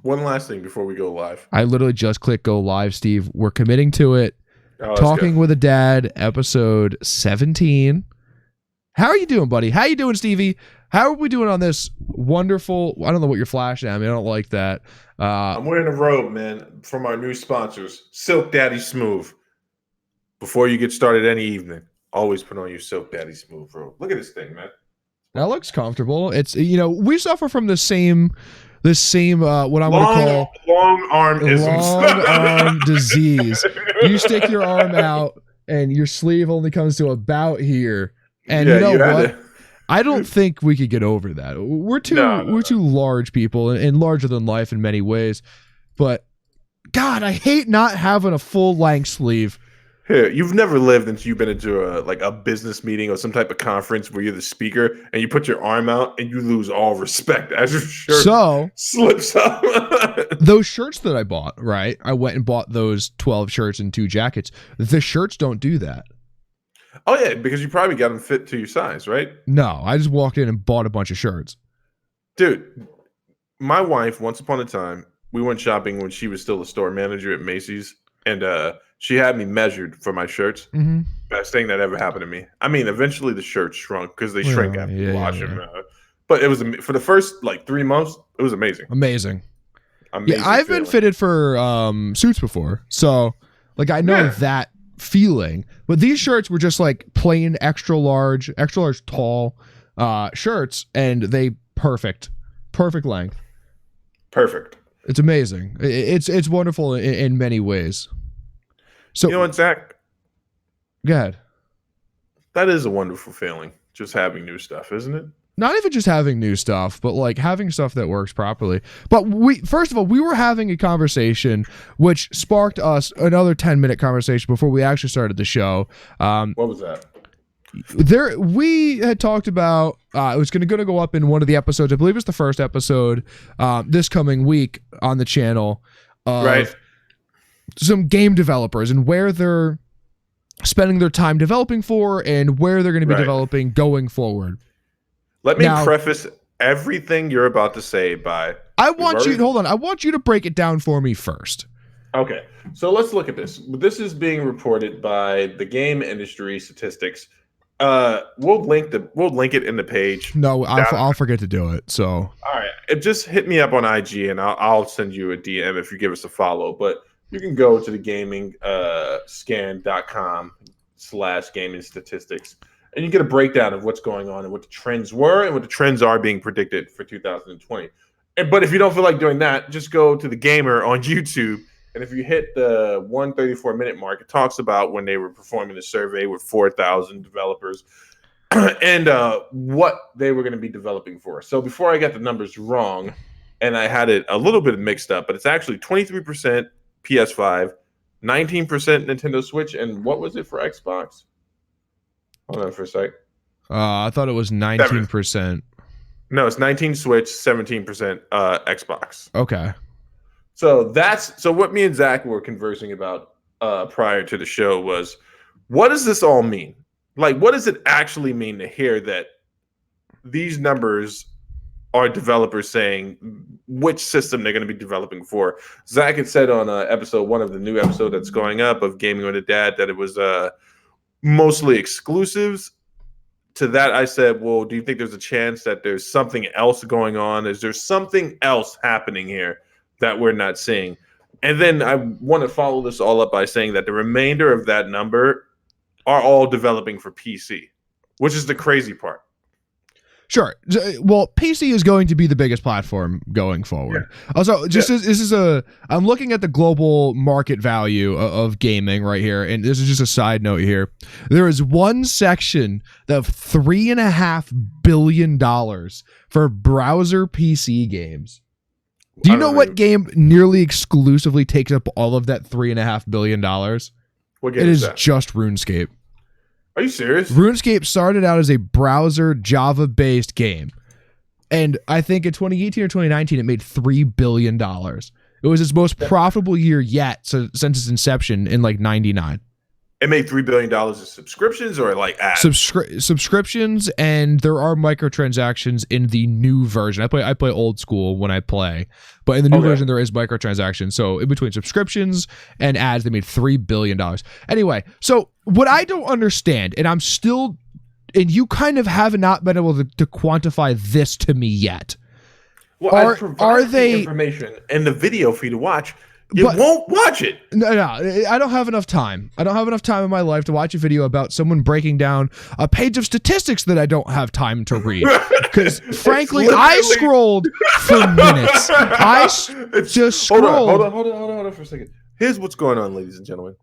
One last thing before we go live. I literally just clicked go live, Steve. We're committing to it. Oh, Talking with a Dad, episode 17. How are you doing, buddy? How you doing, Stevie? How are we doing on this wonderful... I don't know what you're flashing at me. I don't like that. I'm wearing a robe, man, from our new sponsors, Silk Daddy Smooth. Before you get started any evening, always put on your Silk Daddy Smooth robe. Look at this thing, man. That looks comfortable. It's, we suffer from the same what I'm going to call long arm disease. You stick your arm out and your sleeve only comes to about here. And yeah, you know what? I don't think we could get over that. We're too large people and larger than life in many ways. But God, I hate not having a full length sleeve. Here, you've never lived until you've been into a business meeting or some type of conference where you're the speaker and you put your arm out and you lose all respect as your shirt slips up. Those shirts that I bought, right? I went and bought those 12 shirts and 2 jackets. The shirts don't do that. Oh, yeah, because you probably got them fit to your size, right? No, I just walked in and bought a bunch of shirts. Dude, my wife, once upon a time, we went shopping when she was still a store manager at Macy's, and she had me measured for my shirts. Mm-hmm. Best thing that ever happened to me. I mean, eventually the shirts shrunk because they shrink after you wash them. But it was for the first 3 months, it was amazing. Amazing. Yeah, I've been fitted for suits before, so I know that feeling. But these shirts were just plain extra large tall shirts, and they perfect length. Perfect. It's amazing. It's wonderful in many ways. So you know what, Zach? Go ahead. That is a wonderful feeling, just having new stuff, isn't it? Not even just having new stuff, but having stuff that works properly. But first of all, we were having a conversation which sparked us another 10-minute conversation before we actually started the show. What was that? We had talked about it was going to go up in one of the episodes. I believe it's the first episode this coming week on the channel. Right. Some game developers and where they're spending their time developing for and where they're going to be developing going forward. Let me preface everything you're about to say by... hold on. I want you to break it down for me first. Okay. So let's look at this. This is being reported by the Game Industry Statistics. We'll link it in the page. No, I'll forget to do it. So... All right. Just hit me up on IG and I'll send you a DM if you give us a follow. But you can go to the gamingscan.com/gaming statistics. And you get a breakdown of what's going on and what the trends were and what the trends are being predicted for 2020. But if you don't feel like doing that, just go to The Gamer on YouTube. And if you hit the 134-minute mark, it talks about when they were performing the survey with 4,000 developers and what they were going to be developing for. So before I got the numbers wrong, and I had it a little bit mixed up, but it's actually 23% PS5, 19% Nintendo Switch, and what was it for Xbox? Hold on for a sec. I thought it was 19%. No, it's 19 Switch, 17% Xbox. Okay. So what me and Zach were conversing about prior to the show was, what does this all mean? What does it actually mean to hear that these numbers are developers saying which system they're going to be developing for? Zach had said on episode 1 of the new episode that's going up of Gaming with a Dad that it was mostly exclusives. To that, I said, well, do you think there's a chance that there's something else going on? Is there something else happening here that we're not seeing? And then I want to follow this all up by saying that the remainder of that number are all developing for PC, which is the crazy part. Sure. Well, PC is going to be the biggest platform going forward. Yeah. Also, I'm looking at the global market value of gaming right here, and this is just a side note here. There is one section of $3.5 billion for browser PC games. Do you know what game nearly exclusively takes up all of that $3.5 billion? What game is that? Just RuneScape. Are you serious? RuneScape started out as a browser Java-based game. And I think in 2018 or 2019, it made $3 billion. It was its most profitable year yet since its inception in 99. It made $3 billion in subscriptions or like ads? Subscriptions, and there are microtransactions in the new version. I play old school when I play, but in the new version there is microtransactions. So in between subscriptions and ads, they made $3 billion. Anyway, so what I don't understand, and you kind of have not been able to quantify this to me yet. Well, are they information in the video for you to watch? Won't watch it. No, I don't have enough time. I don't have enough time in my life to watch a video about someone breaking down a page of statistics that I don't have time to read. Because frankly, I scrolled for minutes. I just scrolled. Hold on for a second. Here's what's going on, ladies and gentlemen.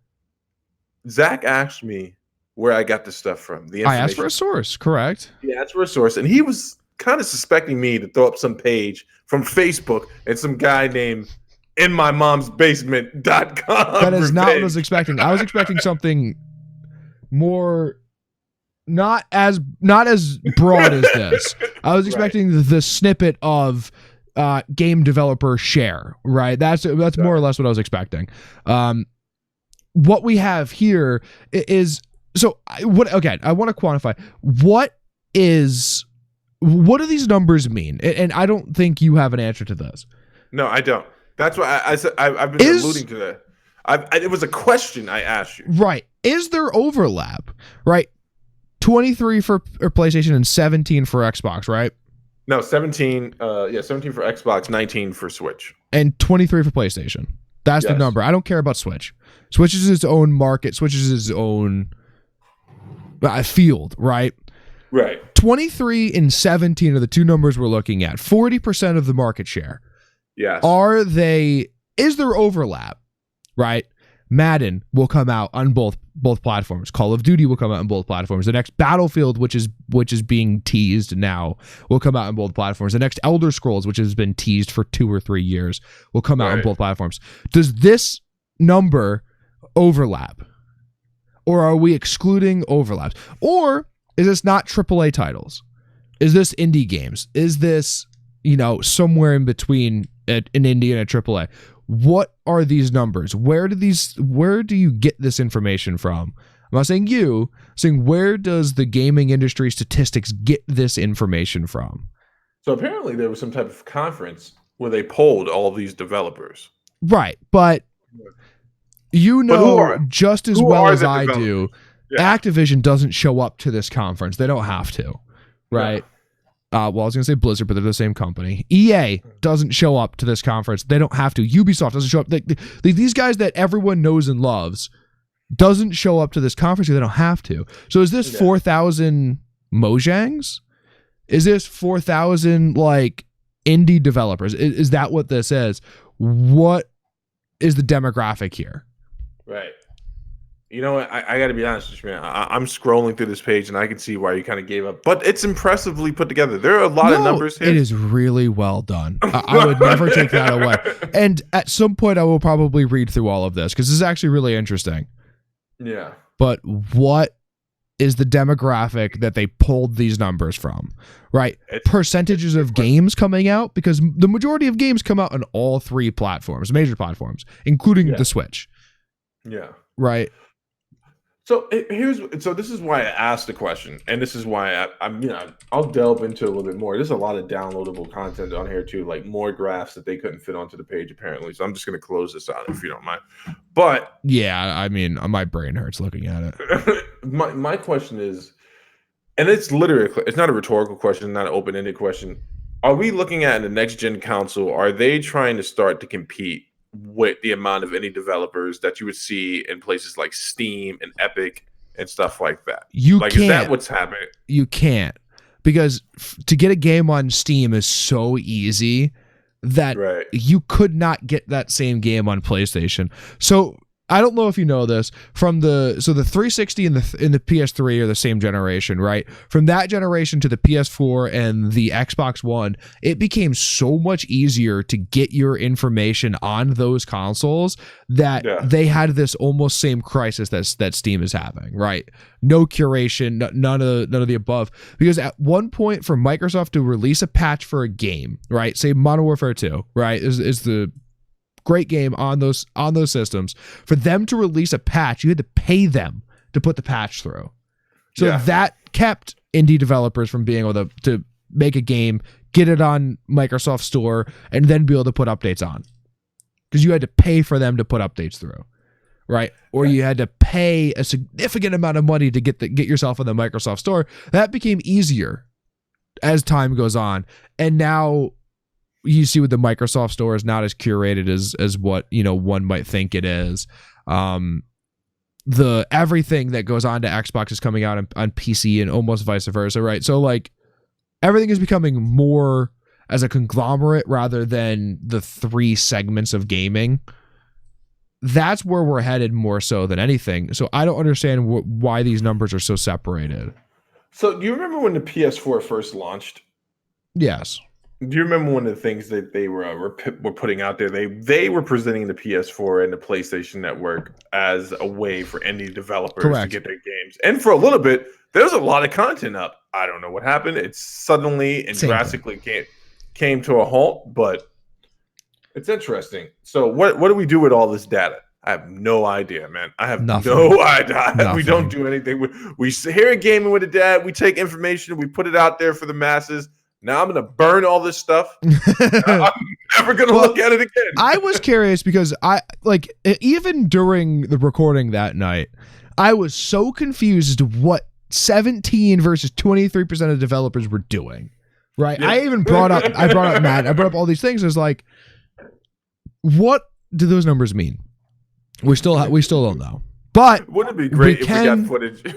Zach asked me where I got this stuff from. I asked for a source, correct? He asked for a source, and he was kind of suspecting me to throw up some page from Facebook and some guy named inmymomsbasement.com. That is not what I was expecting. I was expecting something more not as broad as this. I was expecting the snippet of game developer share, right? That's more or less what I was expecting. What we have here is I want to quantify what do these numbers mean? And I don't think you have an answer to this. No, I don't. That's why I said I've been alluding to that. It was a question I asked you. Right. Is there overlap? Right. 23 for PlayStation and 17 for Xbox, right? No, 17. 17 for Xbox, 19 for Switch, and 23 for PlayStation. That's the number. I don't care about Switch. Switch is its own market. Switch is its own field, right? Right. 23 and 17 are the two numbers we're looking at. 40% of the market share. Yes. Is there overlap? Right? Madden will come out on both platforms. Call of Duty will come out on both platforms. The next Battlefield, which is being teased now, will come out on both platforms. The next Elder Scrolls, which has been teased for 2 or 3 years, will come out on both platforms. Does this number overlap? Or are we excluding overlaps? Or is this not AAA titles? Is this indie games? Is this, somewhere in between an indie and a AAA? What are these numbers? Where do you get this information from? I'm not saying you, I'm saying where does the gaming industry statistics get this information from? So apparently there was some type of conference where they polled all of these developers. Right, but just as well as I do, Activision doesn't show up to this conference. They don't have to, right? Yeah. I was going to say Blizzard, but they're the same company. EA doesn't show up to this conference. They don't have to. Ubisoft doesn't show up. These guys that everyone knows and loves doesn't show up to this conference because they don't have to. So is this 4,000 Mojangs? Is this 4,000 indie developers? Is that what this is? What is the demographic here? Right. You know what? I got to be honest with you, man. I'm scrolling through this page, and I can see why you kind of gave up. But it's impressively put together. There are a lot of numbers here. It is really well done. I would never take that away. And at some point, I will probably read through all of this, because this is actually really interesting. Yeah. But what is the demographic that they pulled these numbers from? Right? Percentages of games coming out, because the majority of games come out on all 3 platforms, major platforms, including the Switch. Yeah. Right? So this is why I asked the question, and this is why I'll delve into it a little bit more. There's a lot of downloadable content on here too, like more graphs that they couldn't fit onto the page apparently. So I'm just going to close this out if you don't mind. But yeah, I mean, my brain hurts looking at it. my question is, and it's not a rhetorical question, not an open-ended question. Are we looking at the next gen console? Are they trying to start to compete with the amount of indie developers that you would see in places like Steam and Epic and stuff like that? Is that what's happening? You can't, because to get a game on Steam is so easy that you could not get that same game on PlayStation. So I don't know if you know this, the 360 and the PS3 are the same generation, right? From that generation to the PS4 and the Xbox One, it became so much easier to get your information on those consoles that they had this almost same crisis that Steam is having, right? No curation, none of the above. Because at one point, for Microsoft to release a patch for a game, right? Say Modern Warfare 2, right? Is the great game on those systems. For them to release a patch, you had to pay them to put the patch through. So Yeah. that kept indie developers from being able to make a game, get it on Microsoft Store, and then be able to put updates on. Because you had to pay for them to put updates through, right? Or you had to pay a significant amount of money to get yourself on the Microsoft Store. That became easier as time goes on. And now you see with the Microsoft Store is not as curated as what, you know, one might think it is. The everything that goes on to Xbox is coming out on PC and almost vice versa, right? So like everything is becoming more as a conglomerate rather than the three segments of gaming. That's where we're headed more so than anything. So I don't understand why these numbers are so separated. So do you remember when the PS4 first launched? Yes. Do you remember one of the things that they were putting out there? They were presenting the PS4 and the PlayStation Network as a way for indie developers to get their games. And for a little bit, there's a lot of content up. I don't know what happened. It suddenly and drastically came to a halt, but it's interesting. So what do we do with all this data? I have no idea, man. I have no idea. Nothing. We don't do anything. We hear Gaming with a Dad. We take information. We put it out there for the masses. Now I'm going to burn all this stuff. I'm never going to look at it again. I was curious because even during the recording that night, I was so confused as to what 17 versus 23% of developers were doing. Right. Yeah. I brought up Matt. I brought up all these things. I was like, what do those numbers mean? We still don't know. But wouldn't it be great if we got footage?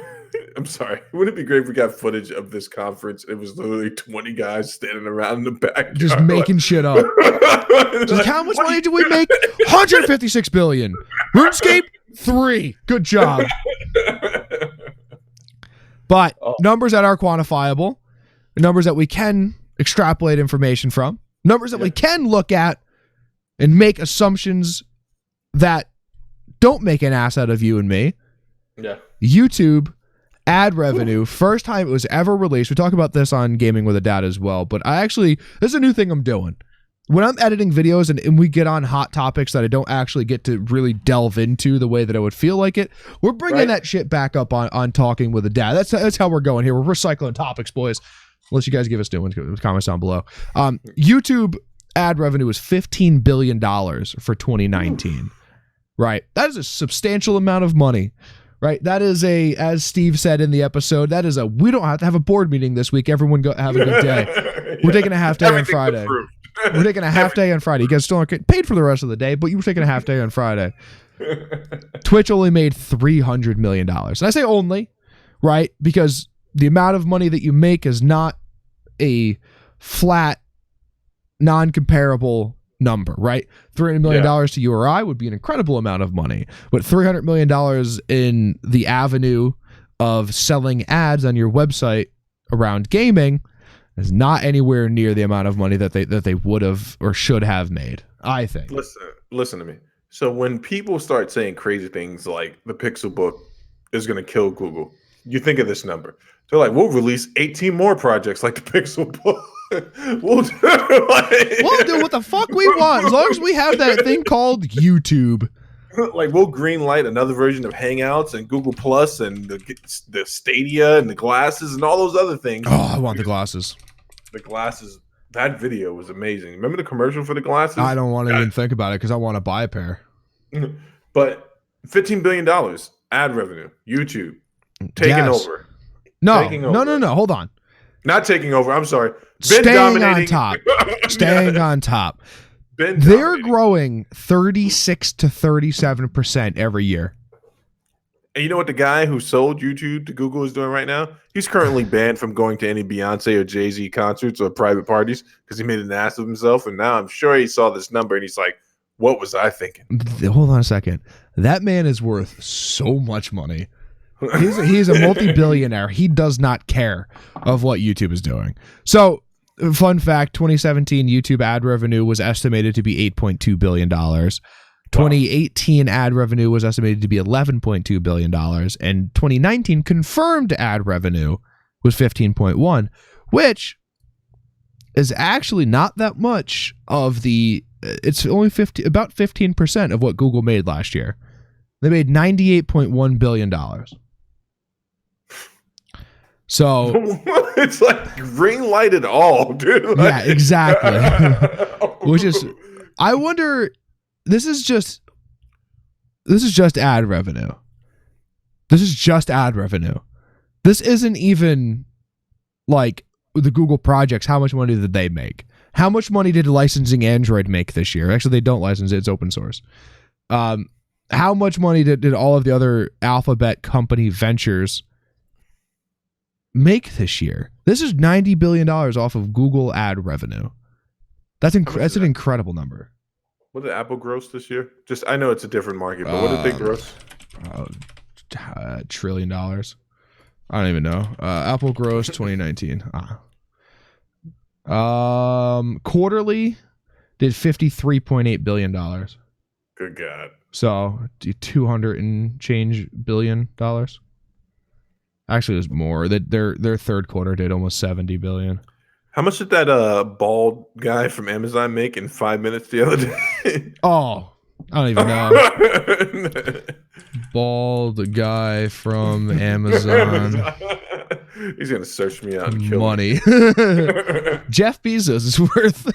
I'm sorry. Wouldn't it be great if we got footage of this conference? It was literally 20 guys standing around in the back, just making shit up. Just how much money did we make? 156 billion. RuneScape 3. Good job. But numbers that are quantifiable, numbers that we can extrapolate information from, numbers that we can look at and make assumptions that don't make an ass out of you and me. Yeah. YouTube ad revenue, first time it was ever released. We talk about this on Gaming with a Dad as well, but this is a new thing I'm doing. When I'm editing videos and we get on hot topics that I don't actually get to really delve into the way that I would feel like it, we're bringing that shit back up on Talking with a Dad. That's how we're going here. We're recycling topics, boys. Unless you guys give us new ones, comments down below. YouTube ad revenue was $15 billion for 2019. Right. That is a substantial amount of money. Right. That is as Steve said in the episode, we don't have to have a board meeting this week. Everyone have a good day. We're taking a half day on Friday. We're taking a half day on Friday. You guys still aren't getting paid for the rest of the day, but you were taking a half day on Friday. Twitch only made $300 million. And I say only, right? Because the amount of money that you make is not a flat, non-comparable number, right? $300 million to you or I would be an incredible amount of money. But $300 million in the avenue of selling ads on your website around gaming is not anywhere near the amount of money that they would have or should have made, I think. Listen to me. So when people start saying crazy things like the Pixel Book is going to kill Google, you think of this number. They're like, we'll release 18 more projects like the Pixel Book. We'll do what the fuck we want as long as we have that thing called YouTube. Like we'll green light another version of Hangouts and Google Plus and the Stadia and the glasses and all those other things. Oh, I want the glasses. The glasses. That video was amazing. Remember the commercial for the glasses? I don't want to even think about it because I want to buy a pair. But $15 billion ad revenue. YouTube taking over. No. Hold on. Not taking over. I'm sorry. Staying on top. Staying on top. They're growing 36 to 37% every year. And you know what the guy who sold YouTube to Google is doing right now? He's currently banned from going to any Beyonce or Jay-Z concerts or private parties because he made an ass of himself. And now I'm sure he saw this number and he's like, what was I thinking? Hold on a second. That man is worth so much money. He's a multi-billionaire. He does not care of what YouTube is doing. So, fun fact, 2017 YouTube ad revenue was estimated to be $8.2 billion. 2018 ad revenue was estimated to be $11.2 billion. And 2019 confirmed ad revenue was 15.1, which is actually not that much of it's only about 15% of what Google made last year. They made $98.1 billion. So it's like green light it all, dude. yeah, exactly. Which is, I wonder. This is just ad revenue. This is just ad revenue. This isn't even like the Google projects. How much money did they make? How much money did licensing Android make this year? Actually, they don't license it. It's open source. How much money did all of the other Alphabet company ventures make this year? This is $90 billion off of Google ad revenue. That's an incredible number. What did Apple gross this year? Just, I know it's a different market, but what did they gross? $1 trillion. I don't even know. Apple gross 2019. Quarterly did $53.8 billion. Good God. So 200 and change $billion. Actually, it was more. Their third quarter did almost 70 billion. How much did that bald guy from Amazon make in 5 minutes the other day? Oh, I don't even know. Bald guy from Amazon. He's gonna search me out and kill money. Jeff Bezos is worth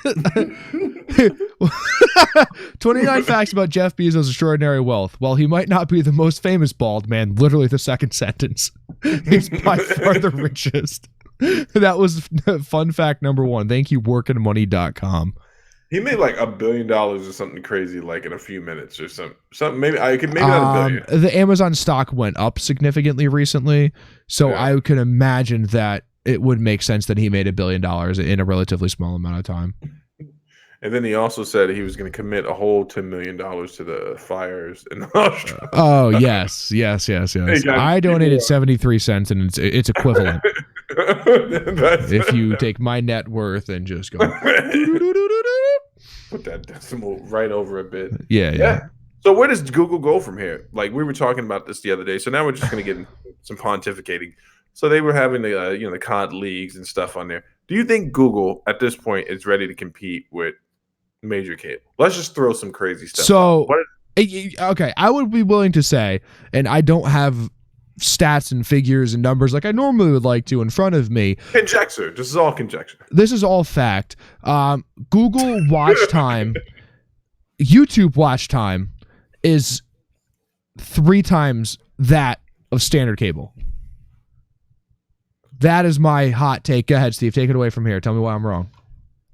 29 facts about Jeff Bezos' extraordinary wealth. While he might not be the most famous bald man, literally the second sentence, he's by far the richest. That was fun fact number one. Thank you, workandmoney.com. He made like $1 billion or something crazy, like in a few minutes or something. Maybe not $1 billion. The Amazon stock went up significantly recently, so yeah. I could imagine that it would make sense that he made $1 billion in a relatively small amount of time. And then he also said he was going to commit a whole $10 million to the fires in Australia. Oh yes. I donated 73 cents, and it's equivalent. If you take my net worth and just go put that decimal right over a bit. Yeah. So where does Google go from here? Like, we were talking about this the other day, so now we're just going to get into some pontificating. So they were having the COD leagues and stuff on there. Do you think Google at this point is ready to compete with major cable? Let's just throw some crazy stuff. So okay, I would be willing to say, and I don't have stats and figures and numbers like I normally would like to in front of me. Conjecture. This is all conjecture. This is all fact. Google watch time, YouTube watch time is 3 times that of standard cable. That is my hot take. Go ahead, Steve. Take it away from here. Tell me why I'm wrong.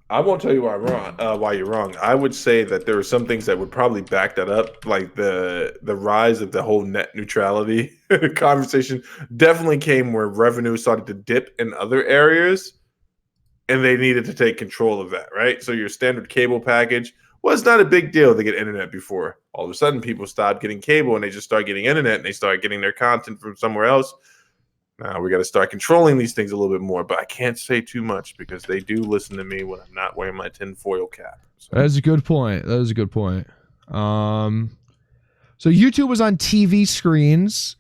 I won't tell you why I'm wrong. Why you're wrong. I would say that there are some things that would probably back that up, like the rise of the whole net neutrality conversation. Definitely came where revenue started to dip in other areas, and they needed to take control of that. Right. So your standard cable package was not a big deal to get internet before. All of a sudden, people stopped getting cable and they just start getting internet, and they start getting their content from somewhere else. Now we got to start controlling these things a little bit more, but I can't say too much because they do listen to me when I'm not wearing my tinfoil cap. So. That's a good point. So YouTube was on TV screens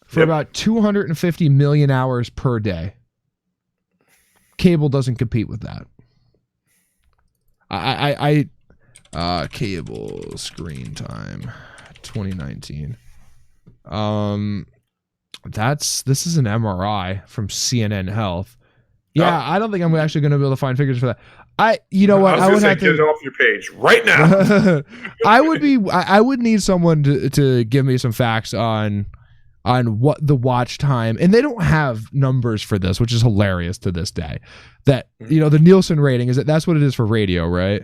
for about 250 million hours per day. Cable doesn't compete with that. Cable screen time 2019. This is an MRI from CNN Health. Yeah, I don't think I'm actually going to be able to find figures for that. I would have to get it off your page right now. I would need someone to give me some facts on what the watch time, and they don't have numbers for this, which is hilarious to this day. That the Nielsen rating that's what it is for radio, right?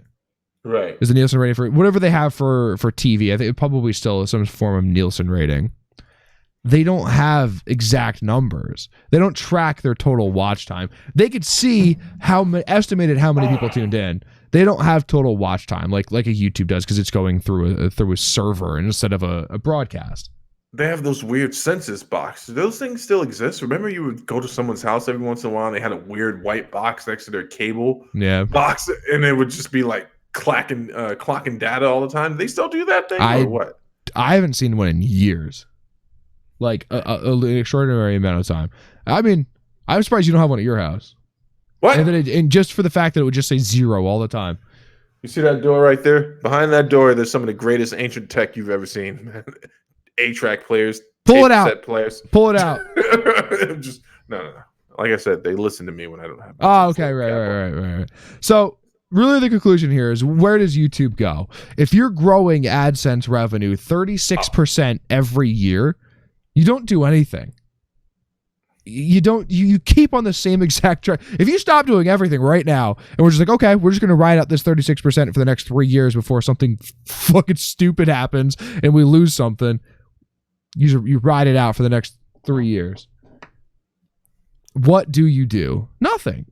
Right. Is the Nielsen rating for whatever they have for TV? I think it probably still is some form of Nielsen rating. They don't have exact numbers. They don't track their total watch time. They could see estimated how many people tuned in. They don't have total watch time like a YouTube does because it's going through a server instead of a broadcast. They have those weird census boxes. Those things still exist. Remember, you would go to someone's house every once in a while, and they had a weird white box next to their cable box, and it would just be like clocking data all the time. They still do that thing, or what? I haven't seen one in years. Like an extraordinary amount of time. I mean, I'm surprised you don't have one at your house. What? And just for the fact that it would just say 0 all the time. You see that door right there? Behind that door, there's some of the greatest ancient tech you've ever seen. 8-track players. Pull it out. Players. Pull it out. Just no. Like I said, they listen to me when I don't have. Oh, okay, right. So really, the conclusion here is, where does YouTube go? If you're growing AdSense revenue 36% every year, you don't do anything. You keep on the same exact track. If you stop doing everything right now and we're just like, okay, we're just going to ride out this 36% for the next 3 years before something fucking stupid happens and we lose something, you ride it out for the next 3 years. What do you do? Nothing.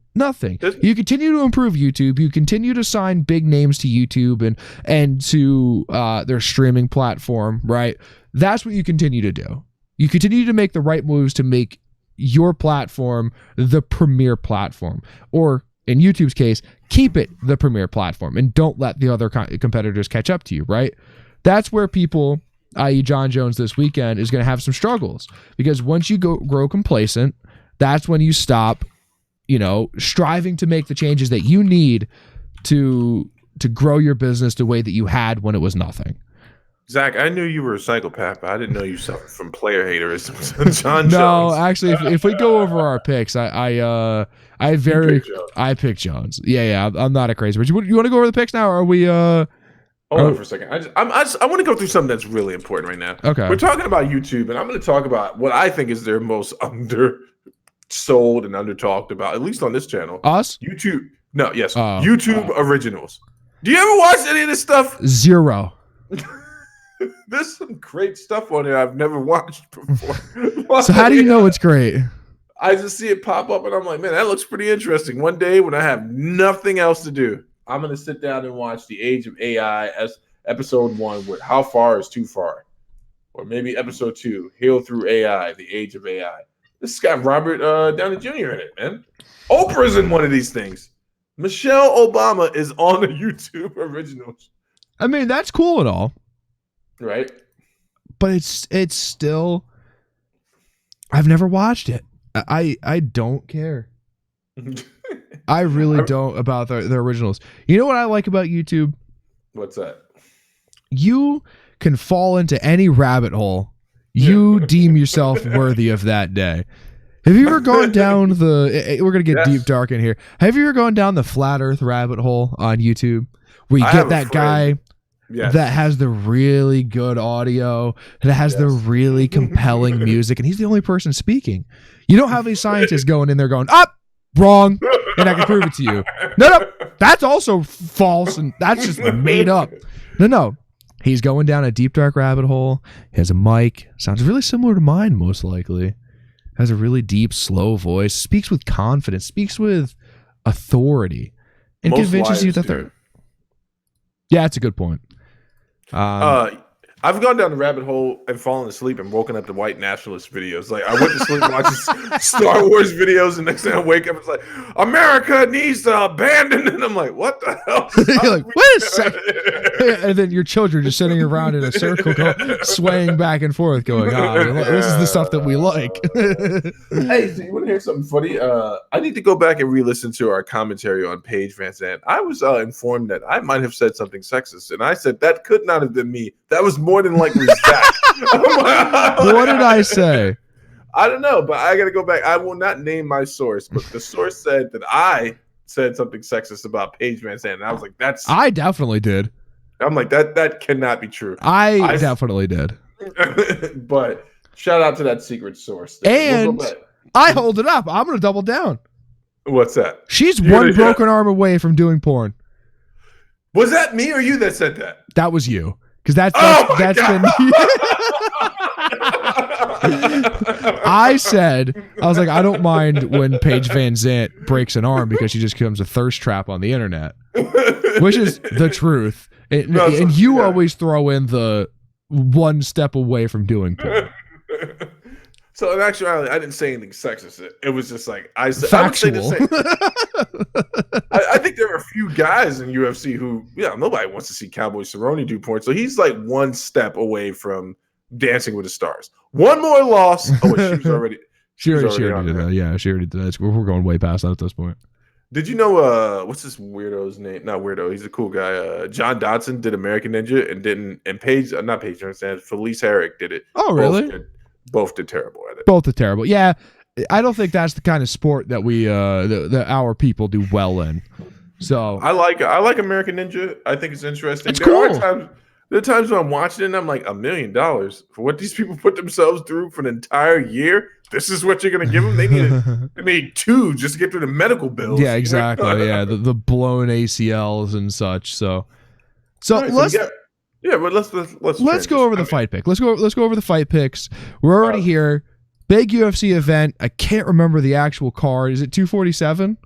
You continue to improve YouTube. You continue to sign big names to YouTube and to their streaming platform, right? That's what you continue to do. You continue to make the right moves to make your platform the premier platform, or in YouTube's case, keep it the premier platform and don't let the other competitors catch up to you, right? That's where people, i.e. John Jones this weekend, is going to have some struggles, because once you grow complacent, that's when you stop, striving to make the changes that you need to grow your business the way that you had when it was nothing. Zach, I knew you were a psychopath, but I didn't know you suffered from player haterism. John Jones. No, actually, if we go over our picks, I picked Jones. Yeah, I'm not a crazy person. You want to go over the picks now, or are we? Hold on for a second. I want to go through something that's really important right now. Okay, we're talking about YouTube, and I'm going to talk about what I think is their most undersold and under-talked about, at least on this channel. Us? YouTube. No, yes. YouTube originals. Do you ever watch any of this stuff? Zero. There's some great stuff on there I've never watched before. So how do you know it's great? I just see it pop up and I'm like, man, that looks pretty interesting. One day when I have nothing else to do, I'm going to sit down and watch The Age of AI as episode 1 with How Far is Too Far. Or maybe episode 2, Heal Through AI, The Age of AI. This has got Robert Downey Jr. in it, man. Oprah's in one of these things. Michelle Obama is on the YouTube originals. I mean, that's cool and all. Right. But it's still, I've never watched it. I don't care. I really don't about the originals. You know what I like about YouTube? What's that? You can fall into any rabbit hole you deem yourself worthy of that day. Have you ever gone down we're going to get deep dark in here. Have you ever gone down the flat earth rabbit hole on YouTube where you get that guy that has the really good audio, that has the really compelling music, and he's the only person speaking? You don't have any scientists going in there going, wrong, and I can prove it to you. No, that's also false, and that's just made up. No. He's going down a deep, dark rabbit hole. He has a mic. Sounds really similar to mine, most likely. Has a really deep, slow voice. Speaks with confidence. Speaks with authority. And most convinces you that they're... Yeah, that's a good point. I've gone down the rabbit hole and fallen asleep and woken up to white nationalist videos. Like, I went to sleep watching Star Wars videos, and next thing I wake up, it's like, America needs to abandon. And I'm like, what the hell? You're like, wait a second. And then your children just sitting around in a circle, swaying back and forth, going, this is the stuff that we like. Hey, so you want to hear something funny? I need to go back and re-listen to our commentary on Paige Van Zandt. I was informed that I might have said something sexist, and I said that could not have been me. That was more than likely Zach. What did I say? I don't know, but I got to go back. I will not name my source, but the source said that I said something sexist about Paige Van Zandt, and I was like, I definitely did. I'm like, that cannot be true. I definitely did. But shout out to that secret source. And I hold it up. I'm going to double down. What's that? She's one broken arm away from doing porn. Was that me or you that said that? That was you. Because that's been. I was like, I don't mind when Paige Van Zandt breaks an arm because she just becomes a thirst trap on the internet, which is the truth. And you always throw in the one step away from doing porn. So in actuality, I didn't say anything sexist. It was just like factual. I think there are a few guys in UFC who, nobody wants to see Cowboy Cerrone do porn. So he's like one step away from Dancing with the Stars. One more loss. Oh, she was already. She already did that. Yeah, she already did that. We're going way past that at this point. Did you know what's this weirdo's name? Not weirdo. He's a cool guy. John Dodson did American Ninja and Paige, not Paige, Felice Herrick did it. Oh, really? Both did terrible at it. Both are terrible. Yeah. I don't think that's the kind of sport that we that our people do well in. So I like American Ninja. I think it's interesting. It's There cool. are times when I'm watching it and I'm like, $1 million for what these people put themselves through for an entire year. This is what you're gonna give them. They need 2 just to get through the medical bills. yeah, exactly. Yeah, the blown ACLs and such. So Right, let's let's go over the fight pick. Let's go over the fight picks. We're already here. Big UFC event. I can't remember the actual card. Is it 247?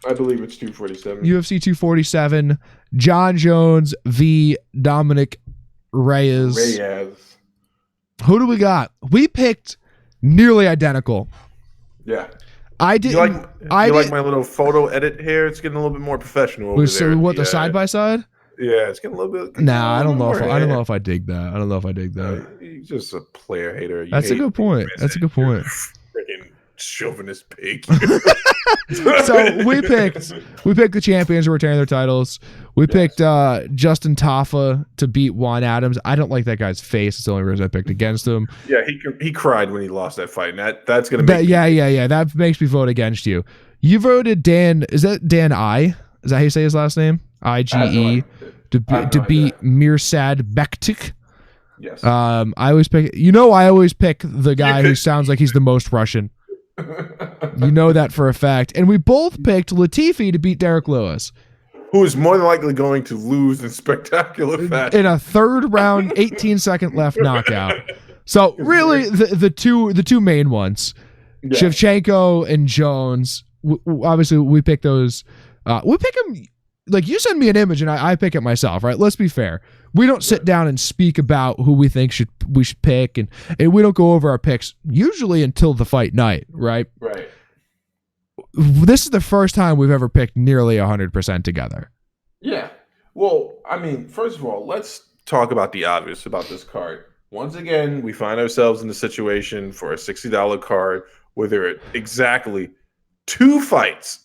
I believe it's 247. UFC 247. John Jones v. Dominic Reyes. Who do we got? We picked nearly identical. Yeah. I did. You like my little photo edit here? It's getting a little bit more professional over So there. what, the side by side? Yeah, it's getting a little bit. Nah, I don't know if I dig that. I don't know if I dig that. You're just a player hater. That's a good point. Freaking chauvinist pig. So we picked the champions to retain their titles. We picked Justin Tafa to beat Juan Adams. I don't like that guy's face. It's the only reason I picked against him. Yeah, he cried when he lost that fight, and that's gonna make that makes me vote against you. You voted Dan. Is that Dan I? Is that how you say his last name? IGE to beat Mirsad Bektik. Yes. I always pick. I always pick the guy who sounds like he's the most Russian. You know that for a fact. And we both picked Latifi to beat Derek Lewis, who is more than likely going to lose in spectacular fashion in a 3rd round, 18-second left knockout. So really, the two main ones, Shevchenko and Jones. Obviously, we pick those. We pick them. Like, you send me an image and I pick it myself, right? Let's be fair. We don't sit down and speak about who we think we should pick, and we don't go over our picks usually until the fight night, right? Right. This is the first time we've ever picked nearly 100% together. Yeah. Well, I mean, first of all, let's talk about the obvious about this card. Once again, we find ourselves in the situation for a $60 card where there are exactly 2 fights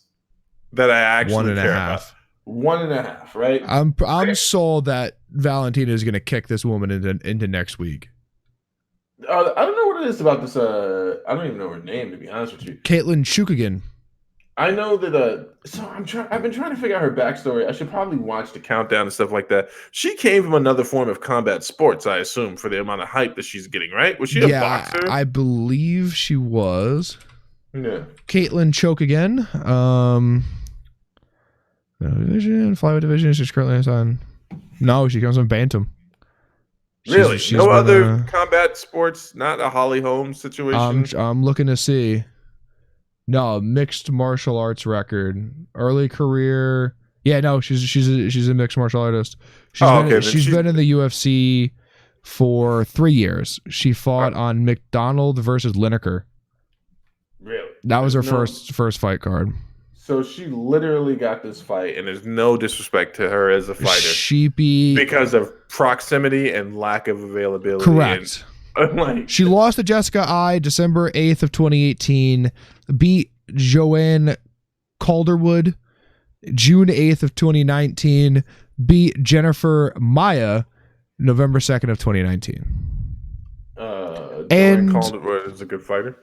that I actually care about. 1.5, right? I'm sold that Valentina is going to kick this woman into next week. I don't know what it is about this. I don't even know her name, to be honest with you. Caitlin Chukagian. I know that. So I've been trying to figure out her backstory. I should probably watch the countdown and stuff like that. She came from another form of combat sports, I assume, for the amount of hype that she's getting. Right? Was she a boxer? I believe she was. Yeah. Caitlin Chukagian. Division, flyweight division. She's currently on. No, she comes from bantam. Really? No other combat sports? Not a Holly Holmes situation? I'm looking to see. No, mixed martial arts record. Early career. Yeah, no, she's a mixed martial artist. She's been in the UFC for 3 years. She fought on McDonald versus Lineker. Really? That was her first fight card. So she literally got this fight, and there's no disrespect to her as a fighter. Because of proximity and lack of availability. Correct. She lost to Jessica I December 8th of 2018, beat Joanne Calderwood June 8th of 2019, beat Jennifer Maia November 2nd of 2019. And Calderwood is a good fighter.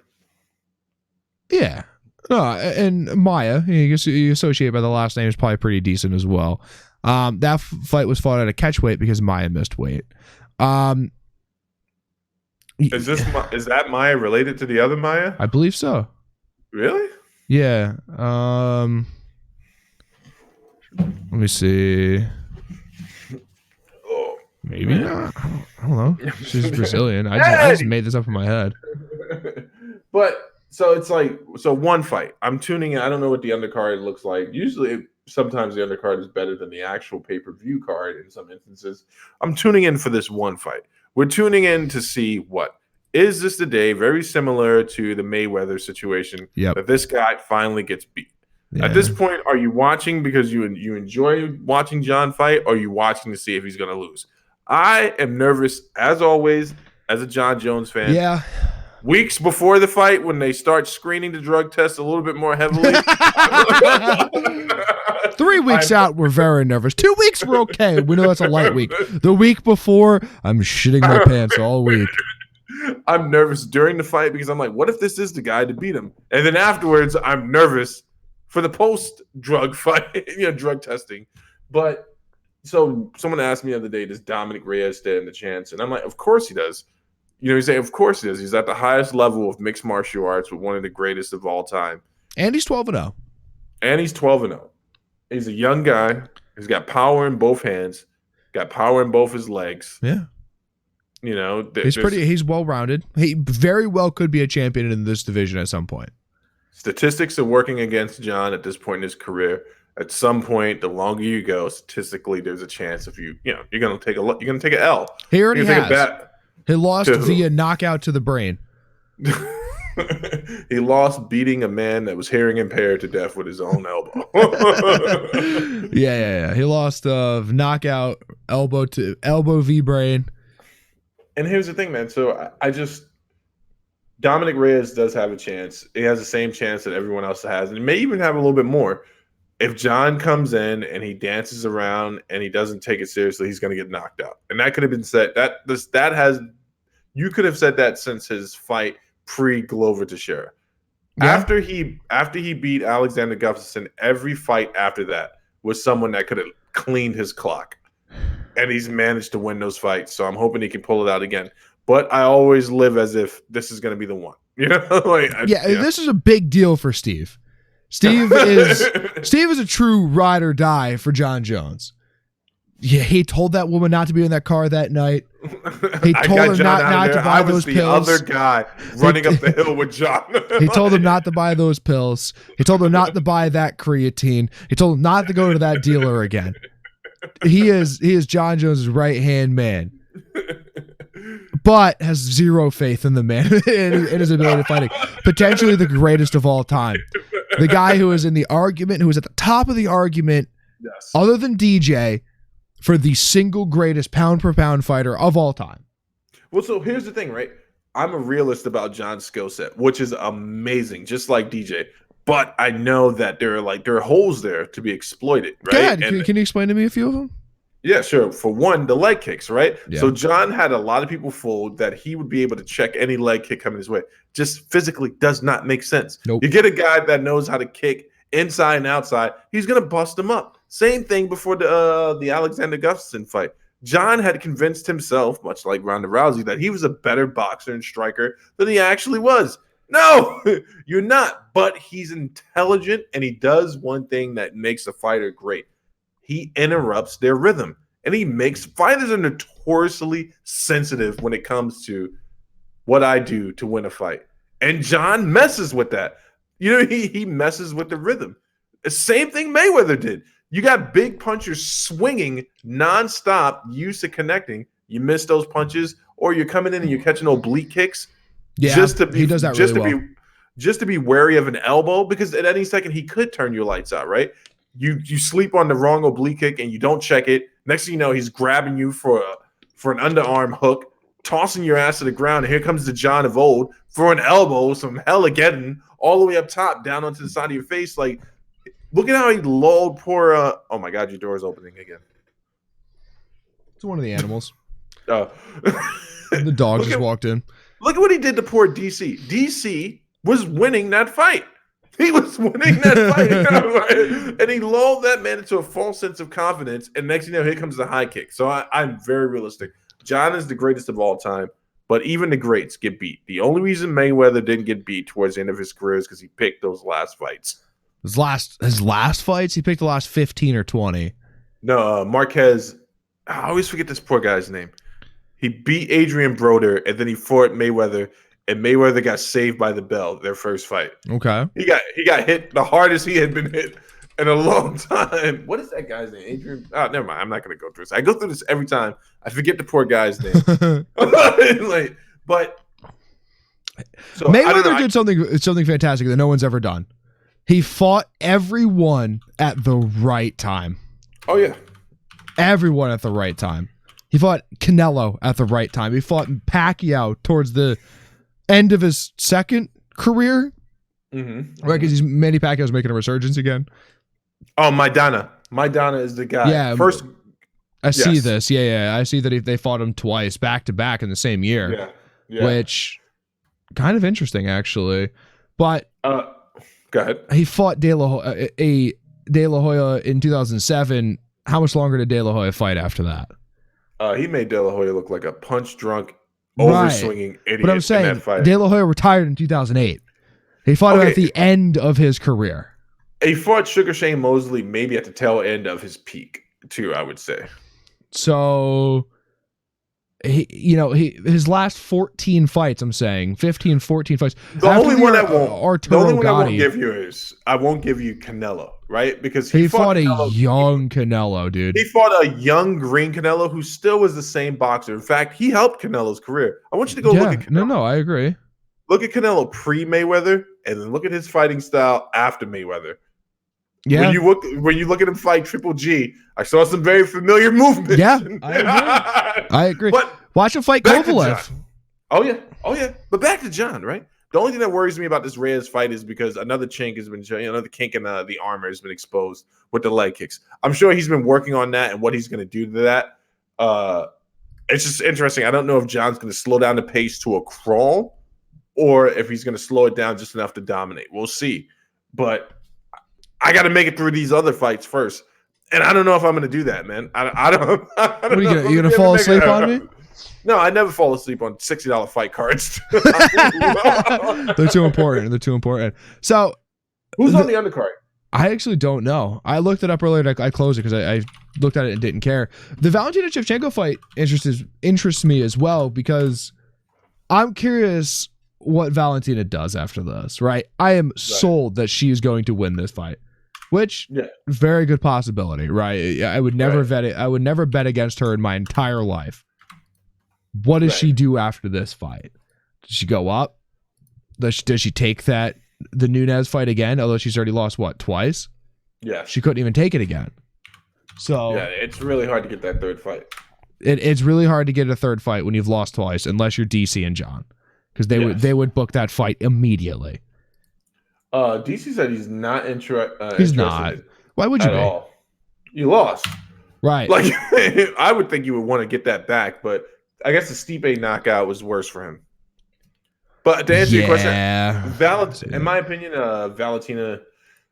Yeah. And Maya, you associate by the last name, is probably pretty decent as well. That fight was fought at a catch weight because Maya missed weight. Is that Maya related to the other Maya? I believe so. Really? Yeah. Let me see. Oh, maybe not. I don't know. She's Brazilian. I just made this up in my head. But so it's like, one fight. I'm tuning in. I don't know what the undercard looks like. Usually, sometimes the undercard is better than the actual pay-per-view card in some instances. I'm tuning in for this one fight. We're tuning in to see what is this the day, very similar to the Mayweather situation, that this guy finally gets beat. Yeah. At this point, are you watching because you enjoy watching John fight, or are you watching to see if he's going to lose? I am nervous, as always, as a John Jones fan. Yeah. Weeks before the fight, when they start screening the drug test a little bit more heavily. 3 weeks out, we're very nervous. 2 weeks, we're okay. We know that's a light week. The week before, I'm shitting my pants all week. I'm nervous during the fight because I'm like, what if this is the guy to beat him? And then afterwards, I'm nervous for the post-drug fight, drug testing. But so someone asked me the other day, does Dominic Reyes stand a chance? And I'm like, of course he does. He's saying, of course he does. He's at the highest level of mixed martial arts with one of the greatest of all time. And he's 12-0. And he's 12-0. He's a young guy. He's got power in both hands. Got power in both his legs. Yeah. He's he's well-rounded. He very well could be a champion in this division at some point. Statistics are working against John at this point in his career. At some point, the longer you go, statistically, there's a chance if you're going to take an L. He already has. He lost via knockout to the brain. He lost beating a man that was hearing impaired to death with his own elbow. Yeah. He lost knockout elbow v brain. And here's the thing, man. So Dominic Reyes does have a chance. He has the same chance that everyone else has, and he may even have a little bit more. If John comes in and he dances around and he doesn't take it seriously, he's going to get knocked out. And that could have been said. You could have said that since his fight pre-Glover Teixeira. Yeah. After he beat Alexander Gustafsson, every fight after that was someone that could have cleaned his clock. And he's managed to win those fights. So I'm hoping he can pull it out again. But I always live as if this is going to be the one. This is a big deal for Steve. Steve is a true ride or die for John Jones. Yeah, he told that woman not to be in that car that night. He told her not to buy those pills. The other guy running up the hill with John. He told him not to buy those pills. He told him not to buy that creatine. He told him not to go to that dealer again. He is John Jones' right-hand man. But has zero faith in the man in his ability to fight. Potentially the greatest of all time. The guy who is in the argument, who is at the top of the argument, yes, other than DJ, for the single greatest pound-per-pound fighter of all time. Well, so here's the thing, right? I'm a realist about John's skill set, which is amazing, just like DJ. But I know that there are holes there to be exploited, right? Go ahead. Can you explain to me a few of them? Yeah, sure. For one, the leg kicks, right? Yeah. So John had a lot of people fooled that he would be able to check any leg kick coming his way. Just physically does not make sense. Nope. You get a guy that knows how to kick inside and outside, he's going to bust him up. Same thing before the Alexander Gustafsson fight. John had convinced himself, much like Ronda Rousey, that he was a better boxer and striker than he actually was. No, you're not. But he's intelligent, and he does one thing that makes a fighter great. He interrupts their rhythm, and he makes fighters are notoriously sensitive when it comes to what I do to win a fight. And John messes with that. He messes with the rhythm. The same thing Mayweather did. You got big punchers swinging nonstop, used to connecting. You miss those punches, or you're coming in and you're catching oblique kicks. Yeah, he does that really well. Just to be wary of an elbow, because at any second he could turn your lights out, right? You sleep on the wrong oblique kick and you don't check it. Next thing you know, he's grabbing you for an underarm hook, tossing your ass to the ground. And here comes the John of old for an elbow, some heligeddon all the way up top, down onto the side of your face. Like, look at how he lulled poor. Oh my God, your door is opening again. It's one of the animals. Oh, the dog just walked in. Look at what he did to poor DC. DC was winning that fight. He was winning that fight. And he lulled that man into a false sense of confidence. And next thing you know, here comes the high kick. So I'm very realistic. John is the greatest of all time, but even the greats get beat. The only reason Mayweather didn't get beat towards the end of his career is because he picked those last fights. His last fights? He picked the last 15 or 20. No, Marquez. I always forget this poor guy's name. He beat Adrian Broder, and then he fought Mayweather. And Mayweather got saved by the bell, their first fight. Okay. He got hit the hardest he had been hit in a long time. What is that guy's name? Adrian? Oh, never mind. I'm not going to go through this. I go through this every time. I forget the poor guy's name. So Mayweather did something fantastic that no one's ever done. He fought everyone at the right time. Oh, yeah. Everyone at the right time. He fought Canelo at the right time. He fought Pacquiao towards the end of his second career. Mm-hmm. Right, because Manny Pacquiao's making a resurgence again. Oh, Maidana. Maidana is the guy. Yeah. First, I see this. Yeah. I see that they fought him twice, back to back in the same year. Yeah. Which kind of interesting actually. But Go ahead. he fought De La Hoya in 2007. How much longer did De La Hoya fight after that? He made De La Hoya look like a punch-drunk, Right. overswinging idiot But I'm in saying that fight. De La Hoya retired in 2008. He fought him Okay. at the end of his career. He fought Sugar Shane Mosley maybe at the tail end of his peak, too, I would say. So his last 14 fights, I'm saying 15, 14 fights. The After only one I won't Gotti, give you is I won't give you Canelo, right? Because he fought Canelo, a young Canelo, dude. He fought a young green Canelo who still was the same boxer. In fact, he helped Canelo's career. I want you to go look at Canelo. No, I agree. Look at Canelo pre-Mayweather, and then look at his fighting style after Mayweather. Yeah. When you look at him fight Triple G, I saw some very familiar movements. Yeah, I agree. But watch him fight back to Kovalev. John. Oh yeah. But back to John, right? The only thing that worries me about this Reyes fight is because another chink has been shown, another kink in the armor has been exposed with the leg kicks. I'm sure he's been working on that and what he's going to do to that. It's just interesting. I don't know if John's going to slow down the pace to a crawl or if he's going to slow it down just enough to dominate. We'll see. But I got to make it through these other fights first. And I don't know if I'm going to do that, man. I don't What are you going to fall asleep on me? No, I never fall asleep on $60 fight cards. They're too important. They're too important. So, who's on the undercard? I actually don't know. I looked it up earlier. I closed it because I looked at it and didn't care. The Valentina Shevchenko fight interests me as well because I'm curious what Valentina does after this. Right? I am sold that she is going to win this fight, which very good possibility. Right? I would never bet it. I would never bet against her in my entire life. What does she do after this fight? Does she go up? Does she take the Nunes fight again? Although she's already lost twice? Yeah. She couldn't even take it again. So yeah, it's really hard to get that third fight. It's really hard to get a third fight when you've lost twice, unless you're DC and John, because they would book that fight immediately. DC said he's not He's not. Why would you be? All. You lost, right? Like I would think you would want to get that back, but I guess the Stipe knockout was worse for him. But to answer your question, in my opinion, Valentina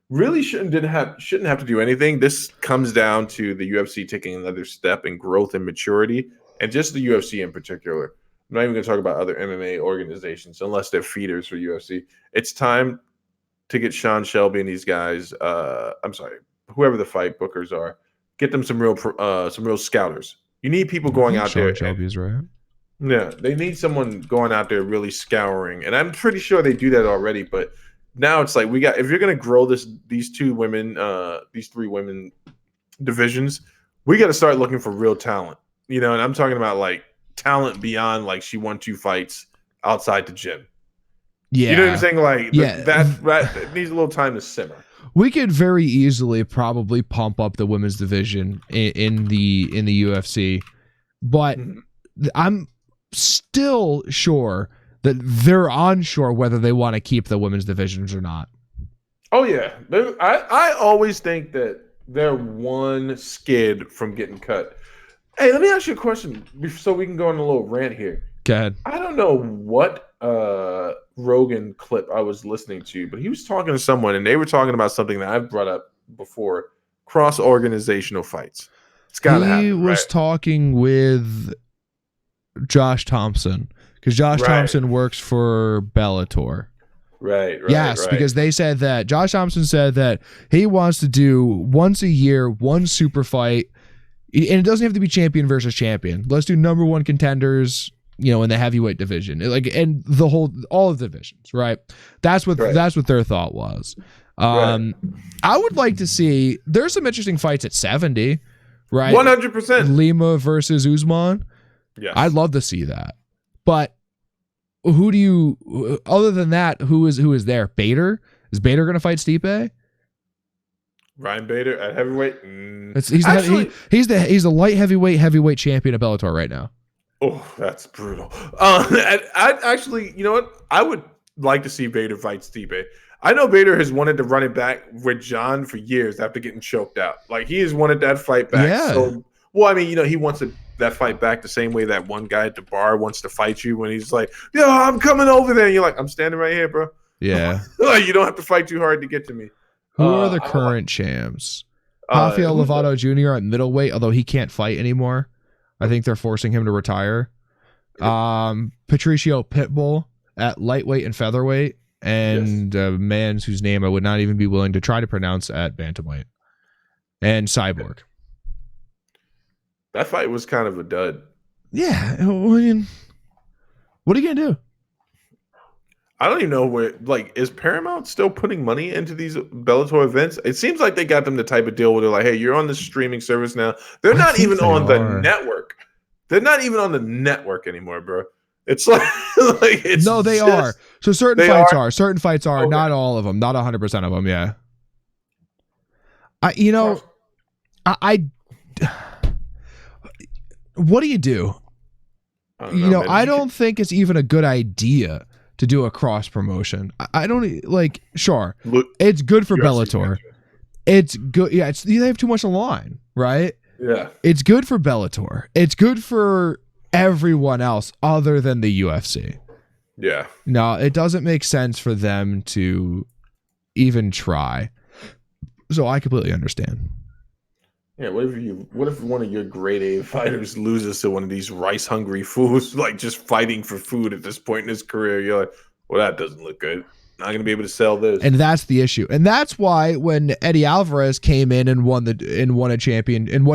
really shouldn't have to do anything. This comes down to the UFC taking another step in growth and maturity, and just the UFC in particular. I'm not even going to talk about other MMA organizations unless they're feeders for UFC. It's time to get Sean Shelby and these guys. I'm sorry, whoever the fight bookers are, get them some real scouters. You need people going out there. Shelby's right. Yeah, they need someone going out there really scouring, and I'm pretty sure they do that already. But now it's like if you're going to grow these three women divisions, we got to start looking for real talent. And I'm talking about like talent beyond like she won 2 fights outside the gym. Yeah, you know what I'm saying? Like that needs a little time to simmer. We could very easily probably pump up the women's division in the UFC, but I'm still sure that they're unsure whether they want to keep the women's divisions or not. Oh yeah, I always think that they're one skid from getting cut. Hey, let me ask you a question so we can go on a little rant here. Go ahead. I don't know what Rogan clip I was listening to, but he was talking to someone and they were talking about something that I've brought up before: cross-organizational fights. It's gotta happen. He was talking with Josh Thompson because Josh Thompson works for Bellator. Right. Yes, because they said that Josh Thompson said that he wants to do once a year, one super fight, and it doesn't have to be champion versus champion. Let's do number 1 contenders, in the heavyweight division, and all of the divisions, right? That's what their thought was. I would like to see. There's some interesting fights at 70, right? 100%. Lima versus Usman. Yes. I'd love to see that. But who do you, other than that, who is there? Bader? Is Bader going to fight Stipe? Ryan Bader at heavyweight? He's the light heavyweight champion of Bellator right now. Oh, that's brutal. I'd actually, you know what? I would like to see Bader fight Stipe. I know Bader has wanted to run it back with John for years after getting choked out. Like, he has wanted that fight back. Yeah. So, well, I mean, he wants to that fight back the same way that one guy at the bar wants to fight you when he's like, "Yo, I'm coming over there." And you're like, "I'm standing right here, bro." Yeah. You don't have to fight too hard to get to me. Who are the current champs? Rafael Lovato Jr. at middleweight, although he can't fight anymore. I think they're forcing him to retire. Patricio Pitbull at lightweight and featherweight, and a man whose name I would not even be willing to try to pronounce at bantamweight. And Cyborg. That fight was kind of a dud. Yeah, I mean, what are you gonna do? I don't even know where. Like, is Paramount still putting money into these Bellator events? It seems like they got them the type of deal where they're like, "Hey, you're on the streaming service now." They're not even on the network. They're not even on the network anymore, bro. It's like it's no, they just, are. So certain fights are. Certain fights are. Okay. Not all of them. Not 100% of them. Yeah. What do you do? I don't think it's even a good idea to do a cross promotion. I don't like. Sure, it's good for Bellator. It's good. Yeah, they have too much on the line, right? Yeah, it's good for Bellator. It's good for everyone else other than the UFC. Yeah. No, it doesn't make sense for them to even try. So I completely understand. Yeah, what if one of your grade A fighters loses to one of these rice hungry fools, like just fighting for food at this point in his career? You're like, well, that doesn't look good. Not going to be able to sell this. And that's the issue. And that's why when Eddie Alvarez came in and won a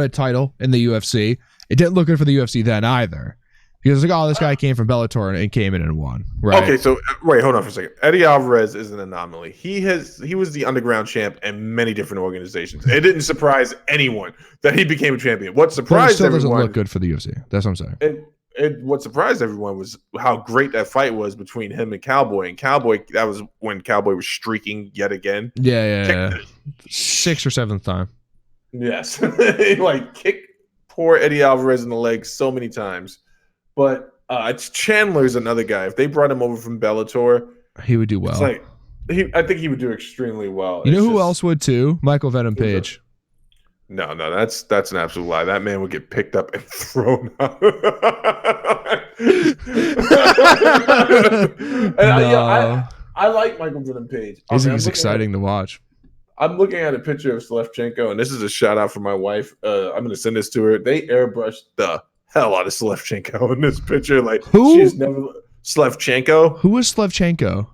title in the UFC, it didn't look good for the UFC then either. Because like, oh, this guy came from Bellator and came in and won. Right? Okay, so wait, hold on for a second. Eddie Alvarez is an anomaly. He was the underground champ in many different organizations. It didn't surprise anyone that he became a champion. What surprised still everyone doesn't look good for the UFC. That's what I'm saying. What surprised everyone was how great that fight was between him and Cowboy. And Cowboy, that was when Cowboy was streaking yet again. Yeah. 6th or 7th time. Yes. He kicked poor Eddie Alvarez in the leg so many times. But Chandler's another guy. If they brought him over from Bellator, he would do well. I think he would do extremely well. You know who else would too? Michael Venom Page. No, that's an absolute lie. That man would get picked up and thrown out. I like Michael Venom Page. He's exciting to watch. I'm looking at a picture of Slevchenko, and this is a shout out for my wife. I'm going to send this to her. They airbrushed the hell out of Slevchenko in this picture. Like, who? She's never Slevchenko. Who is Slevchenko?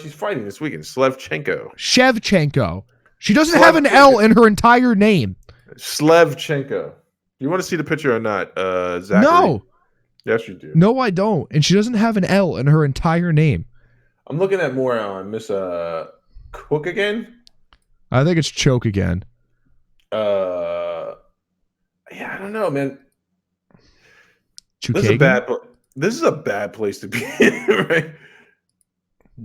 She's fighting this weekend. Shevchenko. She doesn't have an L in her entire name. Slevchenko. You want to see the picture or not, Zachary? No. Yes, you do. No, I don't. And she doesn't have an L in her entire name. I'm looking at more on Miss Cook again. I think it's Choke again. Yeah, I don't know, man. Chukagan? This is a bad place to be in, right?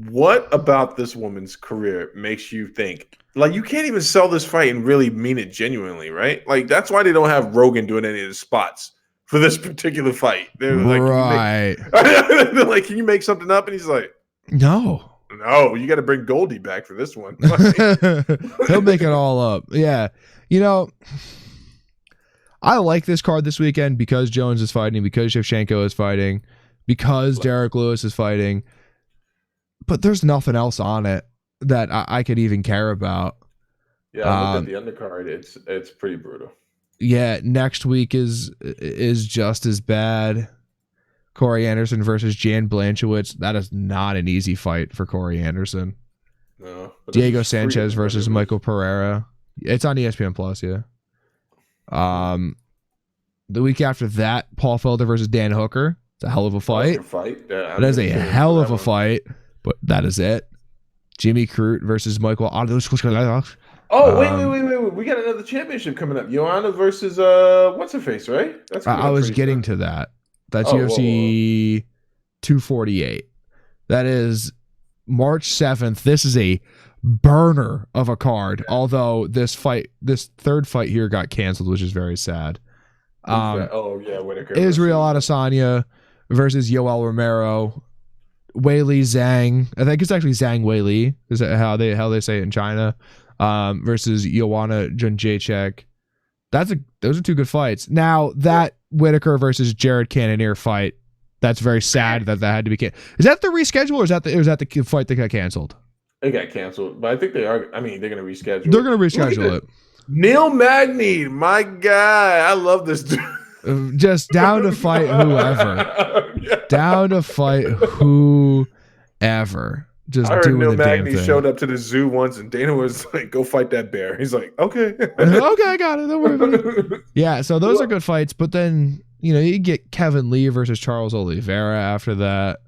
What about this woman's career makes you think, like, you can't even sell this fight and really mean it genuinely, right? Like, that's why they don't have Rogan doing any of the spots for this particular fight. They're like, right. They're like, can you make something up? And he's like, no, you got to bring Goldie back for this one. He'll make it all up. Yeah. I like this card this weekend because Jones is fighting, because Shevchenko is fighting, because Derek Lewis is fighting. But there's nothing else on it that I could even care about. Yeah, I looked at the undercard. It's pretty brutal. Yeah, next week is just as bad. Corey Anderson versus Jan Blachowicz. That is not an easy fight for Corey Anderson. No. Diego Sanchez versus Michael Pereira. It's on ESPN Plus, yeah. The week after that, Paul Felder versus Dan Hooker. It's a hell of a fight. Yeah, that is a hell of a fight, but that is it. Jimmy Crute versus Michael. Oh, wait. We got another championship coming up. Joanna versus what's her face, right? I was getting to that. That's UFC 248. That is March 7th. This is a burner of a card. Yeah. Although this third fight here got canceled, which is very sad. Whitaker. Israel Adesanya versus Yoel Romero. Weili Zhang. I think it's actually Zhang Weili. Is that how they say it in China? Versus Joanna Jędrzejczyk. those are two good fights. Now that Whitaker versus Jared Cannonier fight, that's very sad that had to be canceled. Is that the reschedule or is that the fight that got canceled? It got canceled, but I think they are. I mean, they're going to reschedule. They're going to reschedule it. Neil Magny, my guy, I love this dude. Just down to fight whoever. Down to fight whoever. Just I heard doing Neil the damn Magny thing. showed up to the zoo once, and Dana was like, "Go fight that bear." He's like, "Okay, Okay, I got it. Don't worry about it. Yeah, so those are good fights, but then you get Kevin Lee versus Charles Oliveira after that.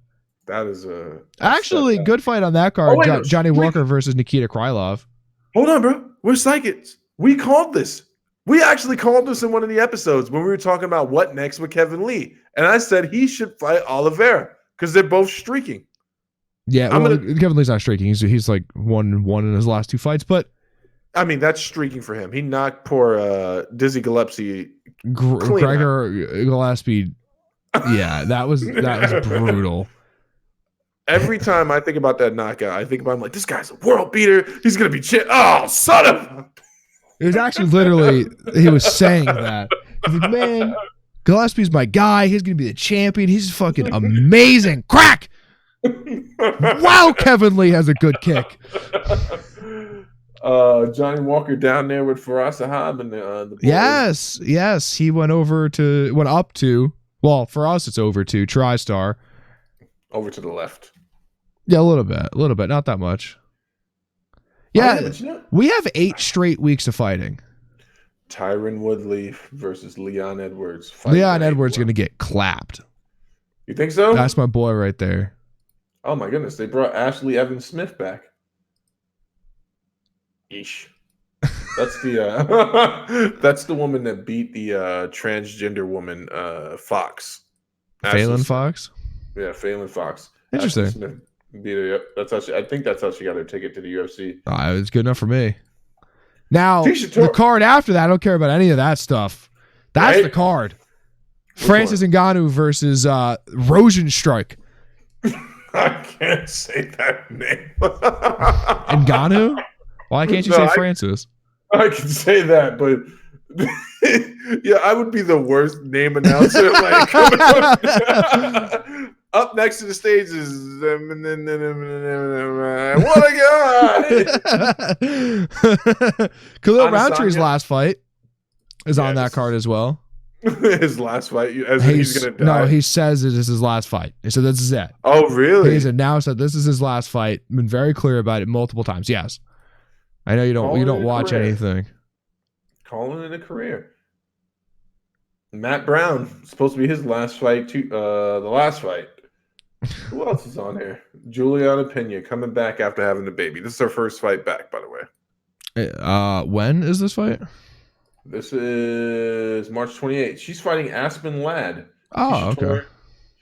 That is a Actually good fight on that card. Oh, wait, Johnny Walker versus Nikita Krylov. Hold on, bro. We're psychics. We called this. We actually called this in one of the episodes when we were talking about what next with Kevin Lee, and I said he should fight Oliveira because they're both streaking. Yeah, Kevin Lee's not streaking. He's like one in his last two fights, but I mean that's streaking for him. He knocked poor Dizzy Gillespie. Gregor Gillespie. Yeah, that was brutal. Every time I think about that knockout, I think about him like this guy's a world beater. He's gonna be oh son of. It was actually literally he was saying that. He's like, man, Gillespie's my guy. He's gonna be the champion. He's fucking amazing. Crack. Wow, Kevin Lee has a good kick. Johnny Walker down there with Faraz Ahab and the boys. Yes, he went up to. Well, for us, it's over to TriStar. Over to the left. Yeah, a little bit, not that much. Yeah, we have 8 straight weeks of fighting. Tyron Woodley versus Leon Edwards. Leon Edwards going to get clapped. You think so? That's my boy right there. Oh my goodness, they brought Ashley Evans Smith back. Eesh. That's the woman that beat the transgender woman Fox. Phelan Fox? Yeah, Phelan Fox. Interesting. Ashley Smith beat her. Yep. I think that's how she got her ticket to the UFC. It's good enough for me. Now, the card after that, I don't care about any of that stuff. That's the card. Francis Ngannou versus Rosenstruck. I can't say that name. Ngannou? Why can't you say Francis? I can say that, but yeah, I would be the worst name announcer. Like, up next to the stage is what a guy! Khalil Rountree's last fight is on that card as well. His last fight, he's gonna die. No, he says it is his last fight. So this is it. Oh, really? He's announced that this is his last fight. Been very clear about it multiple times. Yes, I know you don't watch anything. Calling it a career. Matt Brown supposed to be his last fight too. The last fight. Who else is on here? Juliana Pena coming back after having a baby. This is her first fight back, by the way. When is this fight? This is March 28th. She's fighting Aspen Ladd. Oh, okay.